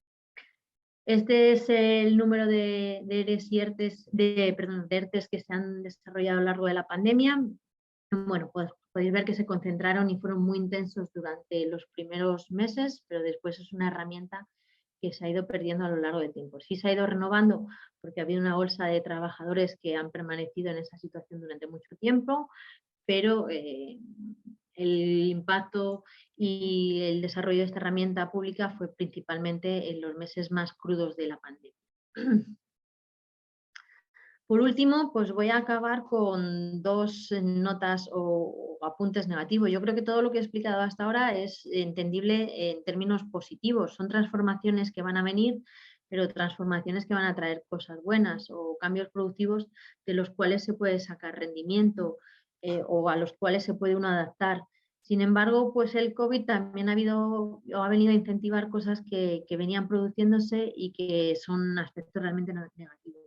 Este es el número de ERES y ERTES, de ERTES que se han desarrollado a lo largo de la pandemia. Bueno, pues podéis ver que se concentraron y fueron muy intensos durante los primeros meses, pero después es una herramienta que se ha ido perdiendo a lo largo del tiempo. Sí se ha ido renovando porque ha habido una bolsa de trabajadores que han permanecido en esa situación durante mucho tiempo, pero el impacto y el desarrollo de esta herramienta pública fue principalmente en los meses más crudos de la pandemia. Por último, pues voy a acabar con dos notas o apuntes negativos. Yo creo que todo lo que he explicado hasta ahora es entendible en términos positivos. Son transformaciones que van a venir, pero transformaciones que van a traer cosas buenas o cambios productivos de los cuales se puede sacar rendimiento o a los cuales se puede uno adaptar. Sin embargo, pues el COVID también ha venido a incentivar cosas que venían produciéndose y que son aspectos realmente negativos.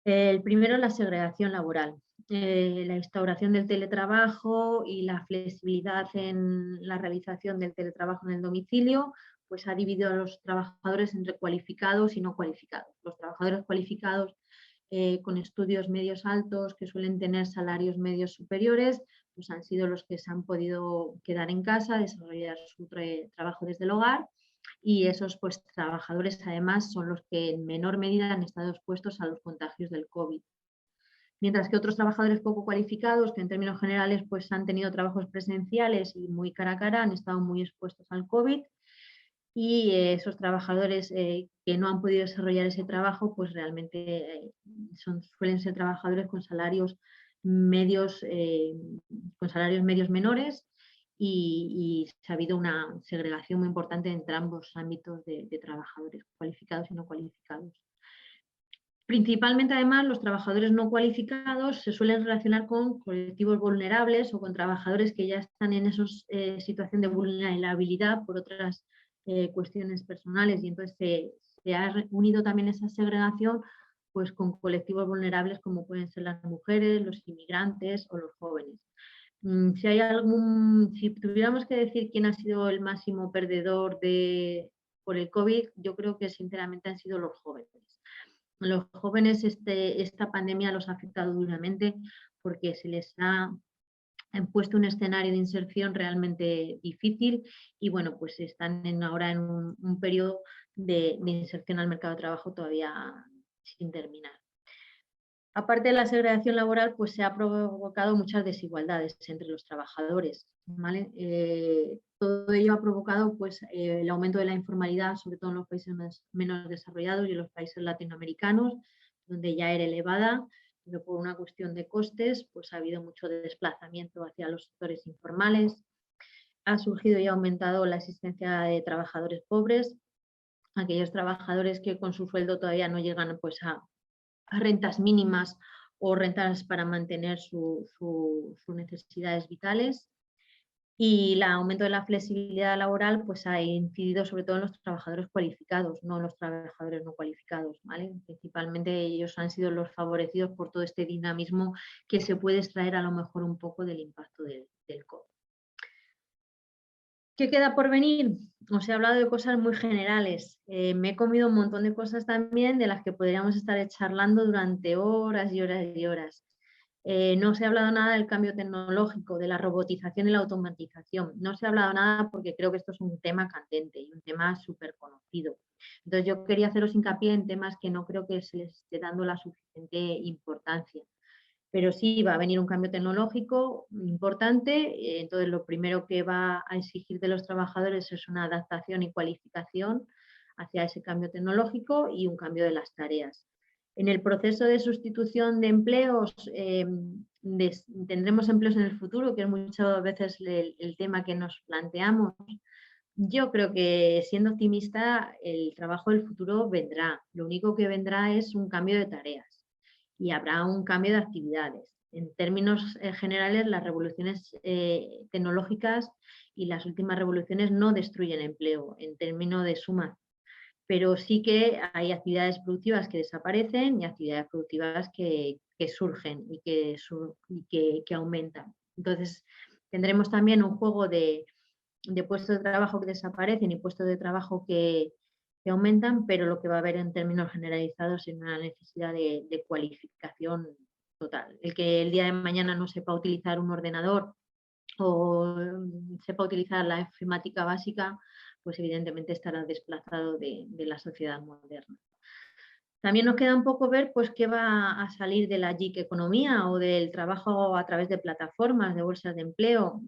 El primero es la segregación laboral, la instauración del teletrabajo y la flexibilidad en la realización del teletrabajo en el domicilio, pues ha dividido a los trabajadores entre cualificados y no cualificados. Los trabajadores cualificados con estudios medios altos, que suelen tener salarios medios superiores, pues han sido los que se han podido quedar en casa, desarrollar su trabajo desde el hogar. Y esos pues, trabajadores además son los que en menor medida han estado expuestos a los contagios del COVID. Mientras que otros trabajadores poco cualificados, que en términos generales pues, han tenido trabajos presenciales y muy cara a cara, han estado muy expuestos al COVID. y esos trabajadores que no han podido desarrollar ese trabajo, pues realmente suelen ser trabajadores con salarios medios, menores, y ha habido una segregación muy importante entre ambos ámbitos de trabajadores cualificados y no cualificados. Principalmente, además, los trabajadores no cualificados se suelen relacionar con colectivos vulnerables o con trabajadores que ya están en esa situación de vulnerabilidad por otras cuestiones personales, y entonces se ha unido también esa segregación pues, con colectivos vulnerables como pueden ser las mujeres, los inmigrantes o los jóvenes. Si tuviéramos que decir quién ha sido el máximo perdedor por el COVID, yo creo que sinceramente han sido los jóvenes. Los jóvenes esta pandemia los ha afectado duramente porque se les ha puesto un escenario de inserción realmente difícil, y bueno, pues están ahora en un periodo de inserción al mercado de trabajo todavía sin terminar. Aparte de la segregación laboral, pues se ha provocado muchas desigualdades entre los trabajadores, ¿vale? Todo ello ha provocado pues, el aumento de la informalidad, sobre todo en los países menos desarrollados y en los países latinoamericanos, donde ya era elevada, pero por una cuestión de costes, pues ha habido mucho desplazamiento hacia los sectores informales. Ha surgido y ha aumentado la existencia de trabajadores pobres, aquellos trabajadores que con su sueldo todavía no llegan pues, a rentas mínimas o rentas para mantener sus necesidades vitales. Y el aumento de la flexibilidad laboral pues, ha incidido sobre todo en los trabajadores cualificados, no en los trabajadores no cualificados, ¿vale? Principalmente ellos han sido los favorecidos por todo este dinamismo que se puede extraer a lo mejor un poco del impacto del COVID. ¿Qué queda por venir? Os he hablado de cosas muy generales. Me he comido un montón de cosas también de las que podríamos estar charlando durante horas y horas y horas. No se ha hablado nada del cambio tecnológico, de la robotización y la automatización. No se ha hablado nada porque creo que esto es un tema candente y un tema súper conocido. Entonces yo quería haceros hincapié en temas que no creo que se les esté dando la suficiente importancia. Pero sí va a venir un cambio tecnológico importante, entonces lo primero que va a exigir de los trabajadores es una adaptación y cualificación hacia ese cambio tecnológico y un cambio de las tareas. En el proceso de sustitución de empleos, tendremos empleos en el futuro, que es muchas veces el tema que nos planteamos. Yo creo que, siendo optimista, el trabajo del futuro vendrá. Lo único que vendrá es un cambio de tareas y habrá un cambio de actividades. En términos generales, las revoluciones tecnológicas y las últimas revoluciones no destruyen empleo en términos de suma, pero sí que hay actividades productivas que desaparecen y actividades productivas que surgen y que aumentan. Entonces, tendremos también un juego de puestos de trabajo que desaparecen y puestos de trabajo que aumentan, pero lo que va a haber en términos generalizados es una necesidad de cualificación total. El que el día de mañana no sepa utilizar un ordenador o sepa utilizar la informática básica, pues evidentemente estará desplazado de la sociedad moderna. También nos queda un poco ver pues, qué va a salir de la gig economía o del trabajo a través de plataformas, de bolsas de empleo.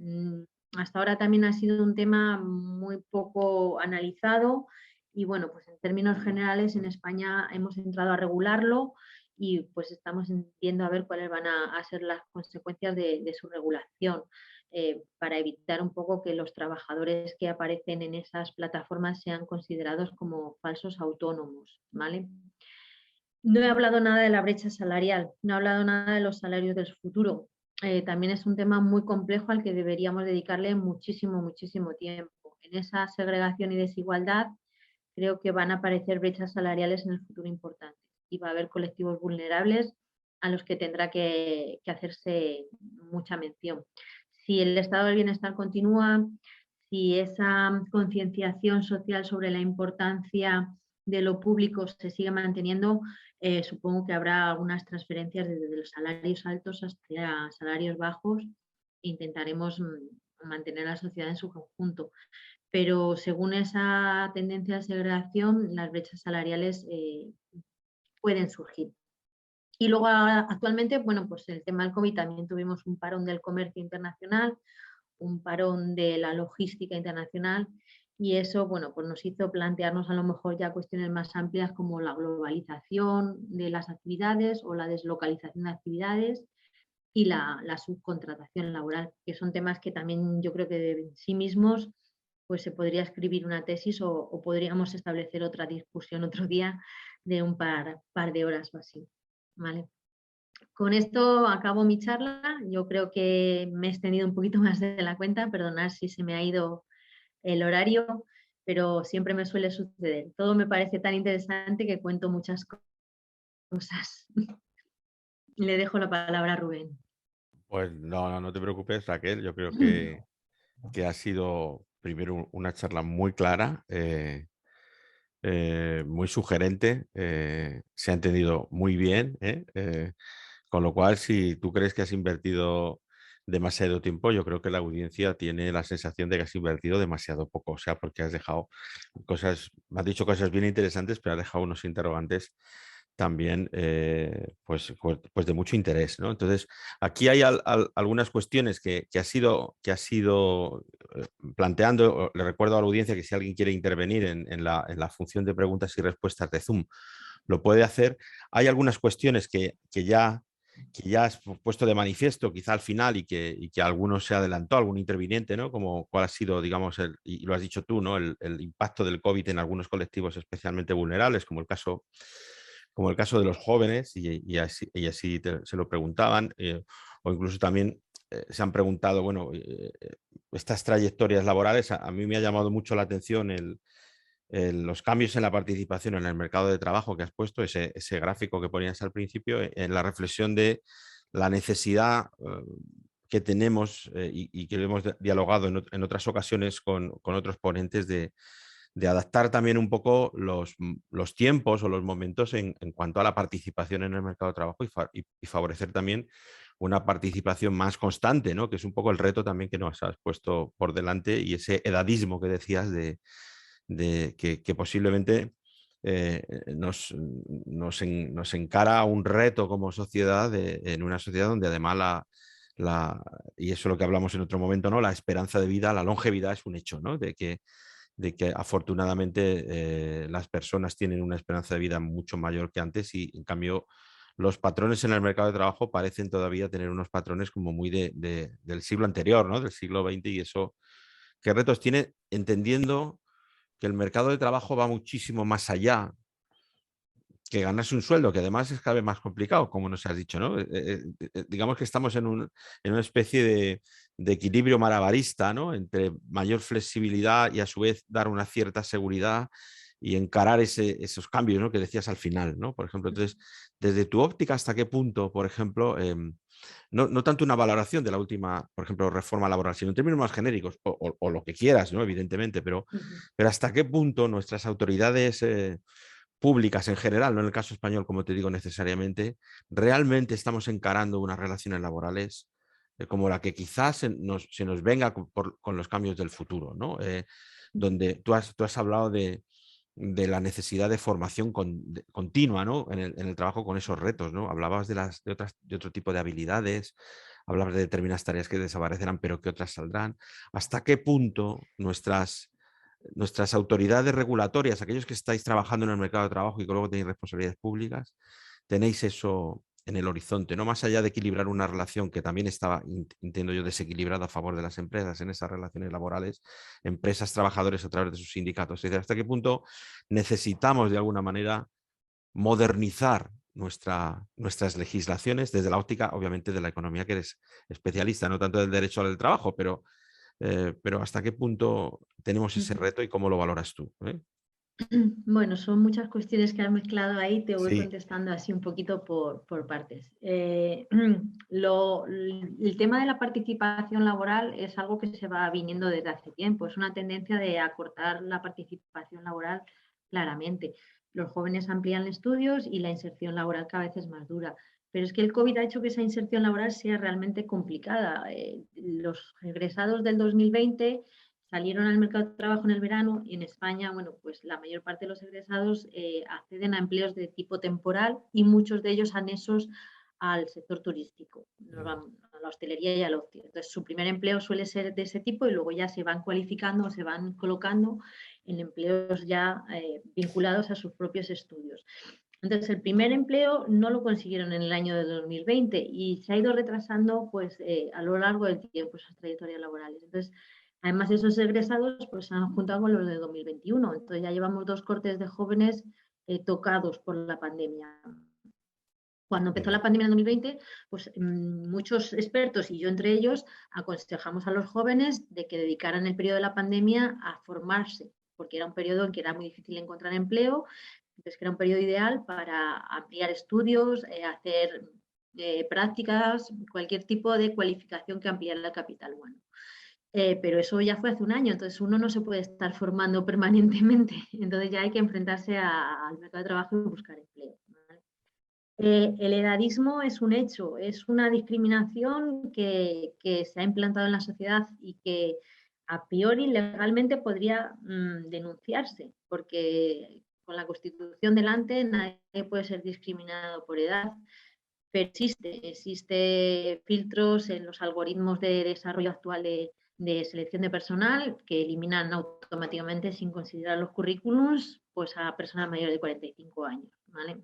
Hasta ahora también ha sido un tema muy poco analizado y bueno, pues en términos generales en España hemos entrado a regularlo y pues estamos viendo a ver cuáles van a ser las consecuencias de su regulación, para evitar un poco que los trabajadores que aparecen en esas plataformas sean considerados como falsos autónomos, ¿vale? No he hablado nada de la brecha salarial, no he hablado nada de los salarios del futuro. También es un tema muy complejo al que deberíamos dedicarle muchísimo, muchísimo tiempo. En esa segregación y desigualdad creo que van a aparecer brechas salariales en el futuro importantes y va a haber colectivos vulnerables a los que tendrá que hacerse mucha mención. Si el estado del bienestar continúa, si esa concienciación social sobre la importancia de lo público se sigue manteniendo, supongo que habrá algunas transferencias desde los salarios altos hasta salarios bajos e intentaremos mantener la sociedad en su conjunto. Pero según esa tendencia de segregación, las brechas salariales pueden surgir. Y luego actualmente, bueno, pues el tema del COVID también tuvimos un parón del comercio internacional, un parón de la logística internacional Y eso, bueno, pues nos hizo plantearnos a lo mejor ya cuestiones más amplias como la globalización de las actividades o la deslocalización de actividades y la subcontratación laboral, que son temas que también yo creo que de sí mismos pues se podría escribir una tesis o podríamos establecer otra discusión otro día de un par de horas o así. ¿Vale? Con esto acabo mi charla. Yo creo que me he extendido un poquito más de la cuenta. Perdonad si se me ha ido el horario, pero siempre me suele suceder. Todo me parece tan interesante que cuento muchas cosas. Le dejo la palabra a Rubén. Pues no te preocupes, Raquel. Yo creo que ha sido primero una charla muy clara, muy sugerente, se ha entendido muy bien, ¿eh? Con lo cual, si tú crees que has invertido demasiado tiempo, yo creo que la audiencia tiene la sensación de que has invertido demasiado poco, o sea, porque has dejado cosas, me has dicho cosas bien interesantes, pero has dejado unos interrogantes también, pues de mucho interés, ¿no? Entonces, aquí hay algunas cuestiones que ha sido planteando. Le recuerdo a la audiencia que si alguien quiere intervenir en la función de preguntas y respuestas de Zoom, lo puede hacer. Hay algunas cuestiones que ya has puesto de manifiesto, quizá al final, y que alguno se adelantó, algún interviniente, ¿no? Como cuál ha sido, digamos, y lo has dicho tú, ¿no? El impacto del COVID en algunos colectivos especialmente vulnerables, como el caso de los jóvenes, y así se lo preguntaban, o incluso también se han preguntado, bueno, estas trayectorias laborales. A mí me ha llamado mucho la atención los cambios en la participación en el mercado de trabajo que has puesto, ese gráfico que ponías al principio, en la reflexión de la necesidad que tenemos, y que lo hemos dialogado en otras ocasiones con otros ponentes, de adaptar también un poco los tiempos o los momentos en cuanto a la participación en el mercado de trabajo, y favorecer también una participación más constante, ¿no? Que es un poco el reto también que nos has puesto por delante, y ese edadismo que decías que posiblemente nos encara un reto como sociedad, en una sociedad donde además y eso es lo que hablamos en otro momento, ¿no? La esperanza de vida, la longevidad es un hecho, ¿no? De que afortunadamente las personas tienen una esperanza de vida mucho mayor que antes, y en cambio los patrones en el mercado de trabajo parecen todavía tener unos patrones como muy del siglo anterior, ¿no? Del siglo XX. Y eso, ¿qué retos tiene? Entendiendo que el mercado de trabajo va muchísimo más allá que ganarse un sueldo, que además es cada vez más complicado, como nos has dicho, ¿no? Digamos que estamos en una especie de equilibrio malabarista, ¿no? Entre mayor flexibilidad y a su vez dar una cierta seguridad y encarar esos cambios, ¿no? Que decías al final, ¿no? Por ejemplo, entonces, desde tu óptica, ¿hasta qué punto, por ejemplo, no tanto una valoración de la última, por ejemplo, reforma laboral, sino en términos más genéricos, o lo que quieras, ¿no? Evidentemente, pero hasta qué punto nuestras autoridades públicas en general, no en el caso español, como te digo, necesariamente, realmente estamos encarando unas relaciones laborales como la que quizás se nos venga con los cambios del futuro, ¿no? Donde tú has hablado de la necesidad de formación continua, ¿no? En el trabajo con esos retos, ¿no? Hablabas de otro tipo de habilidades, hablabas de determinadas tareas que desaparecerán, pero que otras saldrán. ¿Hasta qué punto nuestras autoridades regulatorias, aquellos que estáis trabajando en el mercado de trabajo y que luego tenéis responsabilidades públicas, tenéis eso en el horizonte, no más allá de equilibrar una relación que también estaba, entiendo yo, desequilibrada a favor de las empresas en esas relaciones laborales, empresas, trabajadores a través de sus sindicatos? Es decir, ¿hasta qué punto necesitamos de alguna manera modernizar nuestras legislaciones desde la óptica, obviamente, de la economía, que eres especialista, no tanto del derecho al trabajo, pero hasta qué punto tenemos ese Ujú. reto y cómo lo valoras tú? Bueno, son muchas cuestiones que has mezclado ahí, te voy Sí, contestando así un poquito por partes. El tema de la participación laboral es algo que se va viniendo desde hace tiempo, es una tendencia de acortar la participación laboral claramente. Los jóvenes amplían estudios y la inserción laboral cada vez es más dura. Pero es que el COVID ha hecho que esa inserción laboral sea realmente complicada. Los egresados del 2020 salieron al mercado de trabajo en el verano y en España, bueno, pues la mayor parte de los egresados acceden a empleos de tipo temporal y muchos de ellos anexos al sector turístico, nos van a la hostelería y al ocio. Entonces, su primer empleo suele ser de ese tipo y luego ya se van cualificando, se van colocando en empleos ya vinculados a sus propios estudios. Entonces, el primer empleo no lo consiguieron en el año de 2020 y se ha ido retrasando pues, a lo largo del tiempo esas trayectorias laborales. Entonces, además, esos egresados pues, se han juntado con los de 2021. Entonces, ya llevamos 2 cortes de jóvenes tocados por la pandemia. Cuando empezó la pandemia en 2020, pues muchos expertos, y yo entre ellos, aconsejamos a los jóvenes de que dedicaran el periodo de la pandemia a formarse, porque era un periodo en que era muy difícil encontrar empleo, entonces que era un periodo ideal para ampliar estudios, hacer prácticas, cualquier tipo de cualificación que ampliara el capital humano. Pero eso ya fue hace un año, entonces uno no se puede estar formando permanentemente, entonces ya hay que enfrentarse al mercado de trabajo y buscar empleo. El edadismo es un hecho, es una discriminación que se ha implantado en la sociedad y que a priori legalmente podría denunciarse, porque con la Constitución delante nadie puede ser discriminado por edad, pero existe filtros en los algoritmos de desarrollo actual de selección de personal que eliminan automáticamente sin considerar los currículums pues a personas mayores de 45 años, ¿vale?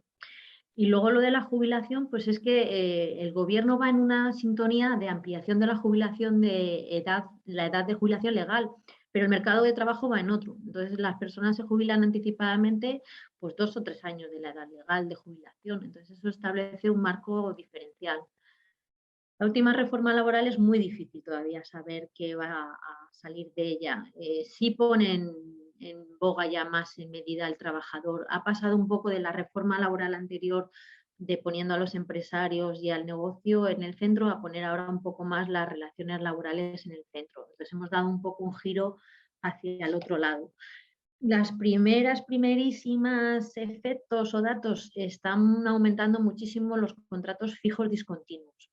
Y luego lo de la jubilación, pues es que el gobierno va en una sintonía de ampliación de la jubilación de edad, la edad de jubilación legal, pero el mercado de trabajo va en otro. Entonces las personas se jubilan anticipadamente pues 2 o 3 años de la edad legal de jubilación. Entonces eso establece un marco diferencial. La última reforma laboral es muy difícil todavía saber qué va a salir de ella. Sí ponen en boga ya más en medida el trabajador. Ha pasado un poco de la reforma laboral anterior de poniendo a los empresarios y al negocio en el centro a poner ahora un poco más las relaciones laborales en el centro. Entonces hemos dado un poco un giro hacia el otro lado. Las primerísimas efectos o datos están aumentando muchísimo los contratos fijos discontinuos.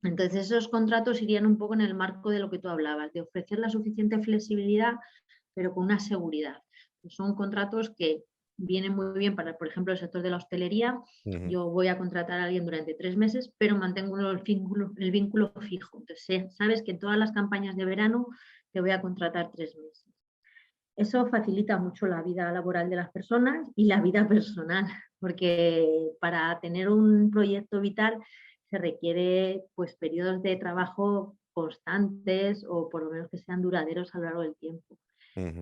Entonces, esos contratos irían un poco en el marco de lo que tú hablabas, de ofrecer la suficiente flexibilidad, pero con una seguridad. Son contratos que vienen muy bien para, por ejemplo, el sector de la hostelería. Yo voy a contratar a alguien durante 3 meses, pero mantengo el vínculo fijo. Entonces, sabes que en todas las campañas de verano te voy a contratar 3 meses. Eso facilita mucho la vida laboral de las personas y la vida personal, porque para tener un proyecto vital se requiere pues periodos de trabajo constantes o por lo menos que sean duraderos a lo largo del tiempo.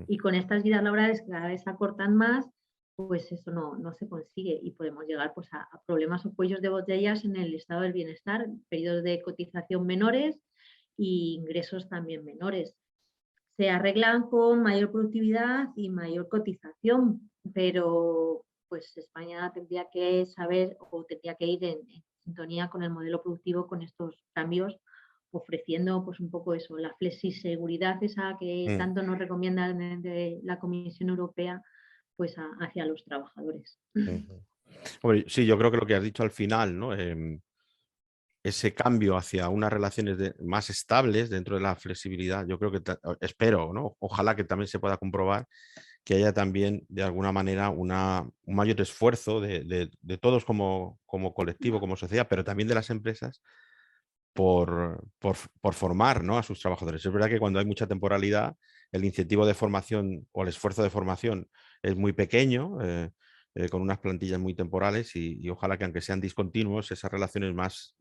Y con estas vidas laborales que cada vez se acortan más, pues eso no se consigue y podemos llegar pues a problemas o cuellos de botellas en el estado del bienestar, periodos de cotización menores y ingresos también menores. Se arreglan con mayor productividad y mayor cotización, pero pues España tendría que saber o tendría que ir en sintonía con el modelo productivo con estos cambios, ofreciendo pues un poco eso, la flexiseguridad esa que tanto nos recomienda de la Comisión Europea pues hacia los trabajadores. Hombre, sí, yo creo que lo que has dicho al final, ¿no? Ese cambio hacia unas relaciones más estables dentro de la flexibilidad, yo creo que, espero, ¿no? Ojalá que también se pueda comprobar que haya también, de alguna manera, un mayor esfuerzo de todos como colectivo, como sociedad, pero también de las empresas por formar, ¿no?, a sus trabajadores. Es verdad que cuando hay mucha temporalidad, el incentivo de formación o el esfuerzo de formación es muy pequeño, con unas plantillas muy temporales y ojalá que aunque sean discontinuos, esas relaciones más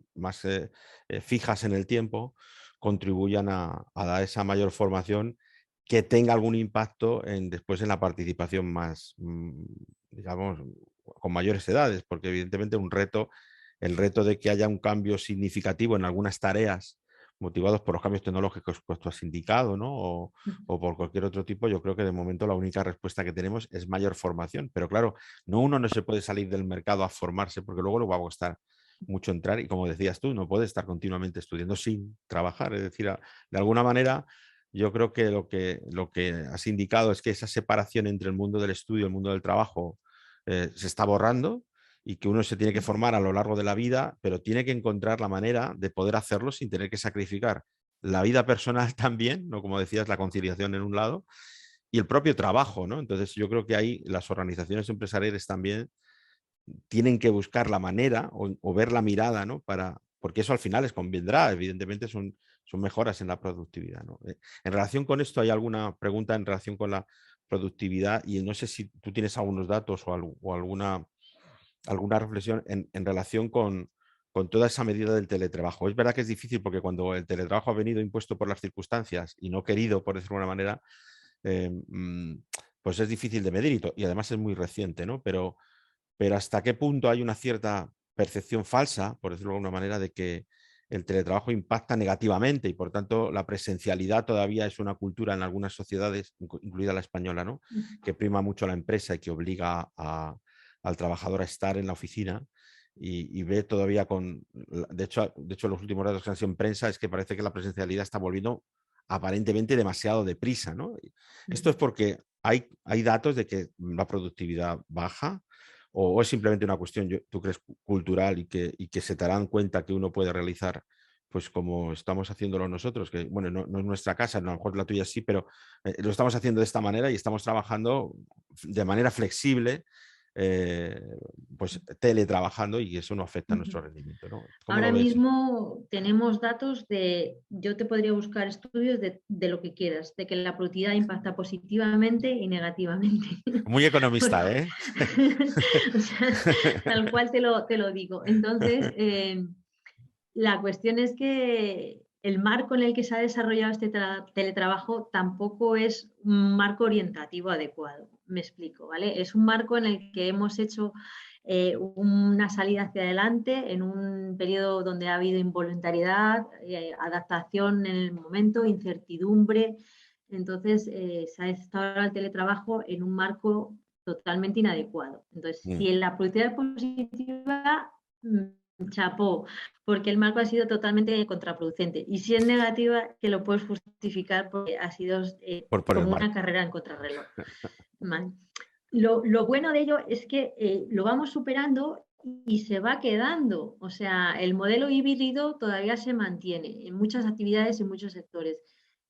fijas en el tiempo contribuyan a dar esa mayor formación que tenga algún impacto después en la participación más, digamos, con mayores edades, porque evidentemente el reto de que haya un cambio significativo en algunas tareas motivados por los cambios tecnológicos que tú has indicado, ¿no? O por cualquier otro tipo, yo creo que de momento la única respuesta que tenemos es mayor formación. Pero claro, uno no se puede salir del mercado a formarse porque luego va a costar mucho entrar y como decías tú, no puede estar continuamente estudiando sin trabajar. Es decir, de alguna manera, yo creo que lo que has indicado es que esa separación entre el mundo del estudio y el mundo del trabajo se está borrando y que uno se tiene que formar a lo largo de la vida, pero tiene que encontrar la manera de poder hacerlo sin tener que sacrificar la vida personal también, ¿no? Como decías, la conciliación en un lado, y el propio trabajo, ¿no? Entonces yo creo que ahí las organizaciones empresariales también tienen que buscar la manera o ver la mirada, ¿no? Porque eso al final les convendrá, evidentemente son mejoras en la productividad, ¿no? En relación con esto, ¿hay alguna pregunta en relación con la productividad? Y no sé si tú tienes algunos datos o alguna reflexión en relación con toda esa medida del teletrabajo. Es verdad que es difícil porque cuando el teletrabajo ha venido impuesto por las circunstancias y no querido, por decirlo de alguna manera, eh, mm, pues es difícil de medir y además es muy reciente, ¿no? Pero hasta qué punto hay una cierta percepción falsa, por decirlo de alguna manera, de que el teletrabajo impacta negativamente y por tanto la presencialidad todavía es una cultura en algunas sociedades, incluida la española, ¿no? Que prima mucho la empresa y que obliga al trabajador a estar en la oficina y ve todavía de hecho, los últimos datos que han sido en prensa es que parece que la presencialidad está volviendo aparentemente demasiado deprisa, ¿no? Esto es porque hay datos de que la productividad baja, o es simplemente una cuestión, tú crees, cultural y que se te darán cuenta que uno puede realizar, pues como estamos haciéndolo nosotros, que bueno, no es nuestra casa, a lo mejor la tuya sí, pero lo estamos haciendo de esta manera y estamos trabajando de manera flexible, eh, pues teletrabajando y eso no afecta a nuestro rendimiento, ¿no? ¿Cómo lo Ahora ves? mismo tenemos datos yo te podría buscar estudios de lo que quieras, de que la productividad impacta positivamente y negativamente. Muy economista, ¿eh? O sea, tal cual te lo digo. Entonces, la cuestión es que el marco en el que se ha desarrollado este teletrabajo tampoco es un marco orientativo adecuado. Me explico, ¿vale? Es un marco en el que hemos hecho una salida hacia adelante en un periodo donde ha habido involuntariedad, adaptación en el momento, incertidumbre. Entonces, se ha instaurado el teletrabajo en un marco totalmente inadecuado. Entonces, si en la productividad positiva, chapó, porque el marco ha sido totalmente contraproducente. Y si es negativa, que lo puedes justificar porque ha sido por el como una marco. carrera en contrarreloj. Vale. Lo bueno de ello es que lo vamos superando y se va quedando. O sea, el modelo híbrido todavía se mantiene en muchas actividades y en muchos sectores.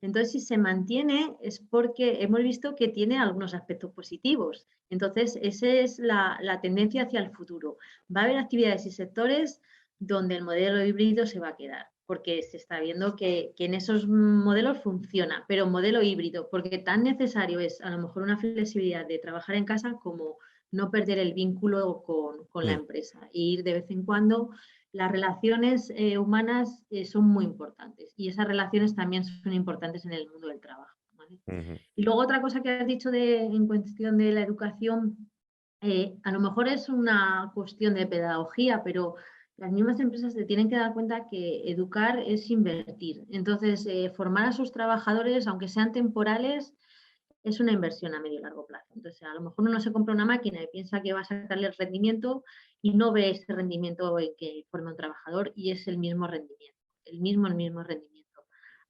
Entonces, si se mantiene es porque hemos visto que tiene algunos aspectos positivos. Entonces, esa es la tendencia hacia el futuro. Va a haber actividades y sectores donde el modelo híbrido se va a quedar, porque se está viendo que en esos modelos funciona, pero modelo híbrido, porque tan necesario es a lo mejor una flexibilidad de trabajar en casa como no perder el vínculo con la empresa e ir de vez en cuando. Las relaciones humanas son muy importantes y esas relaciones también son importantes en el mundo del trabajo, ¿vale? Y luego otra cosa que has dicho en cuestión de la educación, a lo mejor es una cuestión de pedagogía, pero las mismas empresas se tienen que dar cuenta que educar es invertir. Entonces, formar a sus trabajadores, aunque sean temporales, es una inversión a medio y largo plazo. Entonces, a lo mejor uno se compra una máquina y piensa que va a sacarle el rendimiento y no ve ese rendimiento en que forma un trabajador y es el mismo rendimiento, el mismo rendimiento.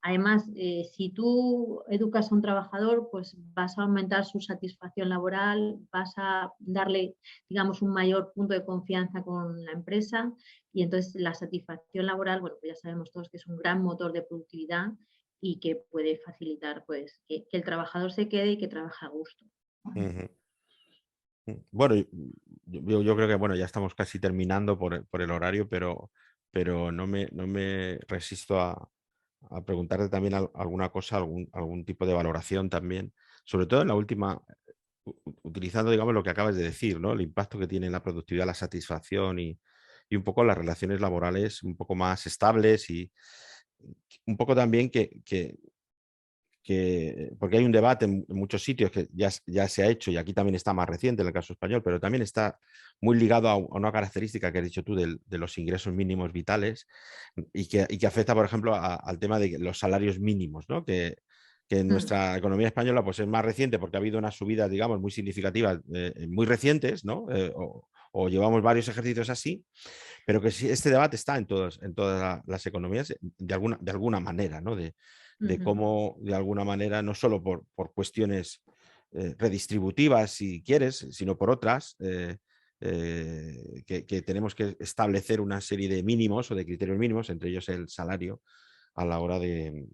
Además, si tú educas a un trabajador, pues vas a aumentar su satisfacción laboral, vas a darle, digamos, un mayor punto de confianza con la empresa y entonces la satisfacción laboral, bueno, pues ya sabemos todos que es un gran motor de productividad y que puede facilitar pues que el trabajador se quede y que trabaje a gusto. Bueno, yo creo que bueno, ya estamos casi terminando por el horario, pero no me resisto a preguntarte también alguna cosa, algún tipo de valoración también, sobre todo en la última, utilizando, digamos, lo que acabas de decir, ¿no? El impacto que tiene en la productividad, la satisfacción y un poco las relaciones laborales un poco más estables y un poco también porque hay un debate en muchos sitios que ya se ha hecho y aquí también está más reciente en el caso español, pero también está muy ligado a una característica que has dicho tú de los ingresos mínimos vitales y que afecta, por ejemplo, al tema de los salarios mínimos, ¿no? Que en nuestra economía española pues es más reciente porque ha habido unas subidas, digamos, muy significativas, muy recientes, ¿no? O llevamos varios ejercicios así, pero que sí, este debate está en todas las economías de alguna manera, ¿no? De cómo, de alguna manera, no solo por cuestiones redistributivas, si quieres, sino por otras, que tenemos que establecer una serie de mínimos o de criterios mínimos, entre ellos el salario, a la hora de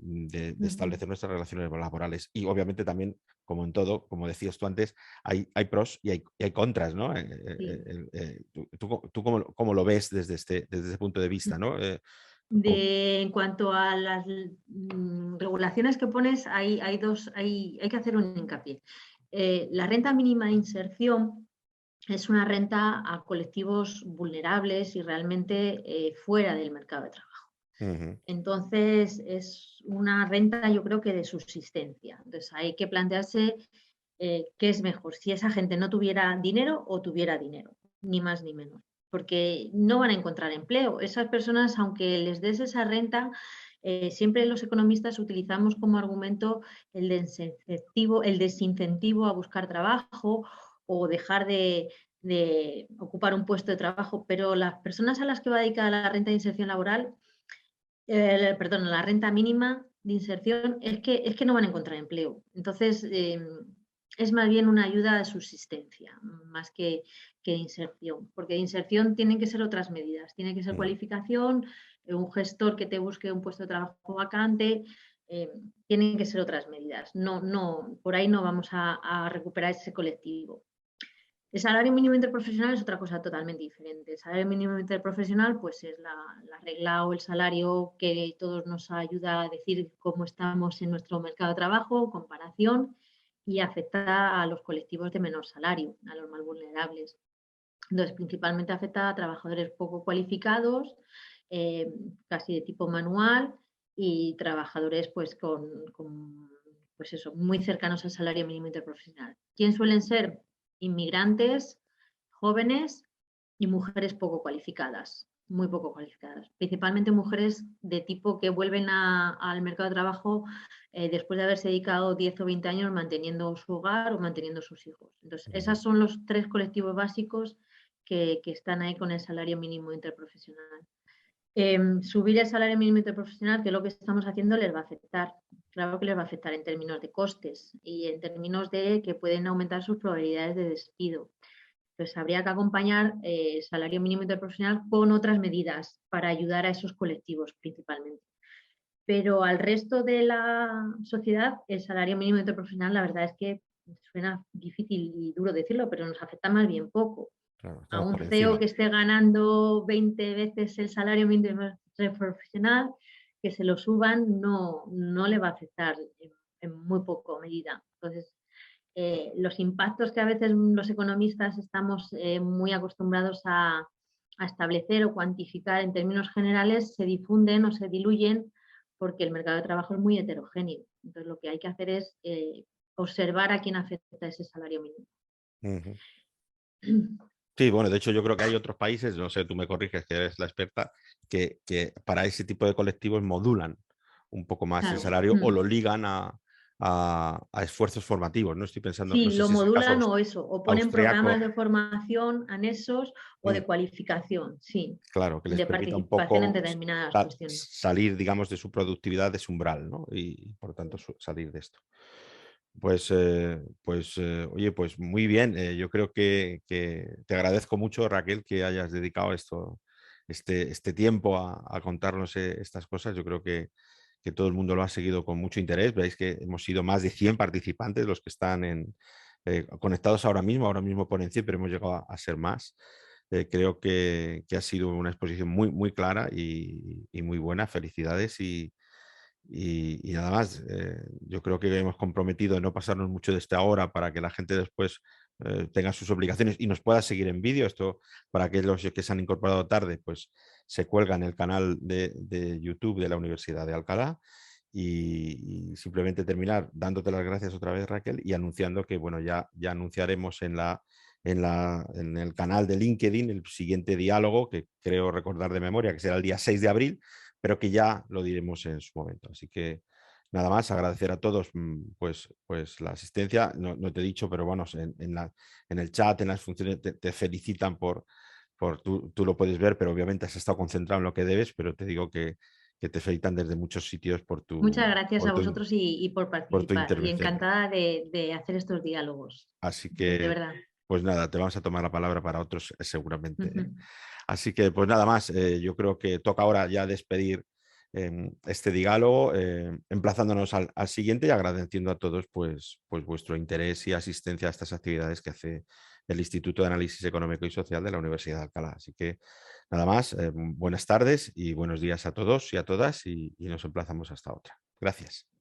establecer nuestras relaciones laborales. Y obviamente también como en todo, como decías tú antes, hay pros y hay contras, ¿no? Sí. ¿Tú cómo lo ves desde este punto de vista, ¿no? En cuanto a las regulaciones que pones, hay que hacer un hincapié. La renta mínima de inserción es una renta a colectivos vulnerables y realmente fuera del mercado de trabajo. Ujú. Entonces, es una renta, yo creo que de subsistencia. Entonces, hay que plantearse qué es mejor, si esa gente no tuviera dinero o tuviera dinero, ni más ni menos, porque no van a encontrar empleo. Esas personas, aunque les des esa renta, siempre los economistas utilizamos como argumento el desincentivo a buscar trabajo o dejar de ocupar un puesto de trabajo, pero las personas a las que va dedicada la renta de inserción laboral, perdón, la renta mínima de inserción, es que no van a encontrar empleo. Entonces, es más bien una ayuda de subsistencia, más que de inserción, porque de inserción tienen que ser otras medidas, tiene que ser cualificación, un gestor que te busque un puesto de trabajo vacante, tienen que ser otras medidas. No, por ahí no vamos a recuperar ese colectivo. El salario mínimo interprofesional es otra cosa totalmente diferente. El salario mínimo interprofesional pues es la regla o el salario que todos nos ayuda a decir cómo estamos en nuestro mercado de trabajo, comparación, y afecta a los colectivos de menor salario, a los más vulnerables. Entonces, principalmente afecta a trabajadores poco cualificados, casi de tipo manual, y trabajadores pues pues eso, muy cercanos al salario mínimo interprofesional. ¿Quién suelen ser? Inmigrantes, jóvenes y mujeres poco cualificadas, muy poco cualificadas. Principalmente mujeres de tipo que vuelven al mercado de trabajo después de haberse dedicado 10 o 20 años manteniendo su hogar o manteniendo sus hijos. Entonces, esos son los tres colectivos básicos que están ahí con el salario mínimo interprofesional. Subir el salario mínimo interprofesional, que es lo que estamos haciendo, les va a afectar. Claro que les va a afectar en términos de costes y en términos de que pueden aumentar sus probabilidades de despido. Entonces, habría que acompañar el salario mínimo interprofesional con otras medidas para ayudar a esos colectivos principalmente. Pero al resto de la sociedad, el salario mínimo interprofesional, la verdad es que suena difícil y duro decirlo, pero nos afecta más bien poco. Claro, A estamos un por CEO encima. que esté ganando 20 veces el salario mínimo interprofesional, que se lo suban, no le va a afectar en muy poco medida. Entonces, los impactos que a veces los economistas estamos muy acostumbrados a establecer o cuantificar en términos generales se difunden o se diluyen porque el mercado de trabajo es muy heterogéneo. Entonces, lo que hay que hacer es observar a quién afecta ese salario mínimo. Ujú. Sí, bueno, de hecho yo creo que hay otros países, no sé, tú me corriges que eres la experta, que para ese tipo de colectivos modulan un poco más el Claro. salario o lo ligan a esfuerzos formativos, ¿no? Estoy pensando, no Sí, sé lo si es el caso modulan o eso, o ponen austriaco, programas de formación anexos o de cualificación, sí, claro, que les de permita un participación en poco determinadas cuestiones. salir, digamos, de su productividad, de su umbral, ¿no? Y por tanto salir de esto. Oye, pues muy bien. Yo creo que te agradezco mucho, Raquel, que hayas dedicado este tiempo a contarnos estas cosas. Yo creo que todo el mundo lo ha seguido con mucho interés. Veis que hemos sido más de 100 participantes los que están conectados ahora mismo por encima, pero hemos llegado a ser más. Creo que ha sido una exposición muy, muy clara y muy buena. Felicidades y nada más, yo creo que hemos comprometido no pasarnos mucho de esta hora para que la gente después tenga sus obligaciones y nos pueda seguir en vídeo. Esto para aquellos que se han incorporado tarde, pues se cuelga en el canal de YouTube de la Universidad de Alcalá. Y simplemente terminar dándote las gracias otra vez, Raquel, y anunciando que bueno, ya anunciaremos en el canal de LinkedIn el siguiente diálogo, que creo recordar de memoria que será el día 6 de abril, pero que ya lo diremos en su momento. Así que nada más, agradecer a todos pues la asistencia. No te he dicho, pero bueno, en el chat, en las funciones, te felicitan tú lo puedes ver, pero obviamente has estado concentrado en lo que debes, pero te digo que te felicitan desde muchos sitios Muchas gracias a por tu, vosotros y por por tu participar y intervención. encantada de hacer estos diálogos, Así de que, verdad. pues nada, te vamos a tomar la palabra para otros seguramente. Así que, pues nada más, yo creo que toca ahora ya despedir este diálogo, emplazándonos al siguiente y agradeciendo a todos pues vuestro interés y asistencia a estas actividades que hace el Instituto de Análisis Económico y Social de la Universidad de Alcalá. Así que nada más, buenas tardes y buenos días a todos y a todas y nos emplazamos hasta otra. Gracias.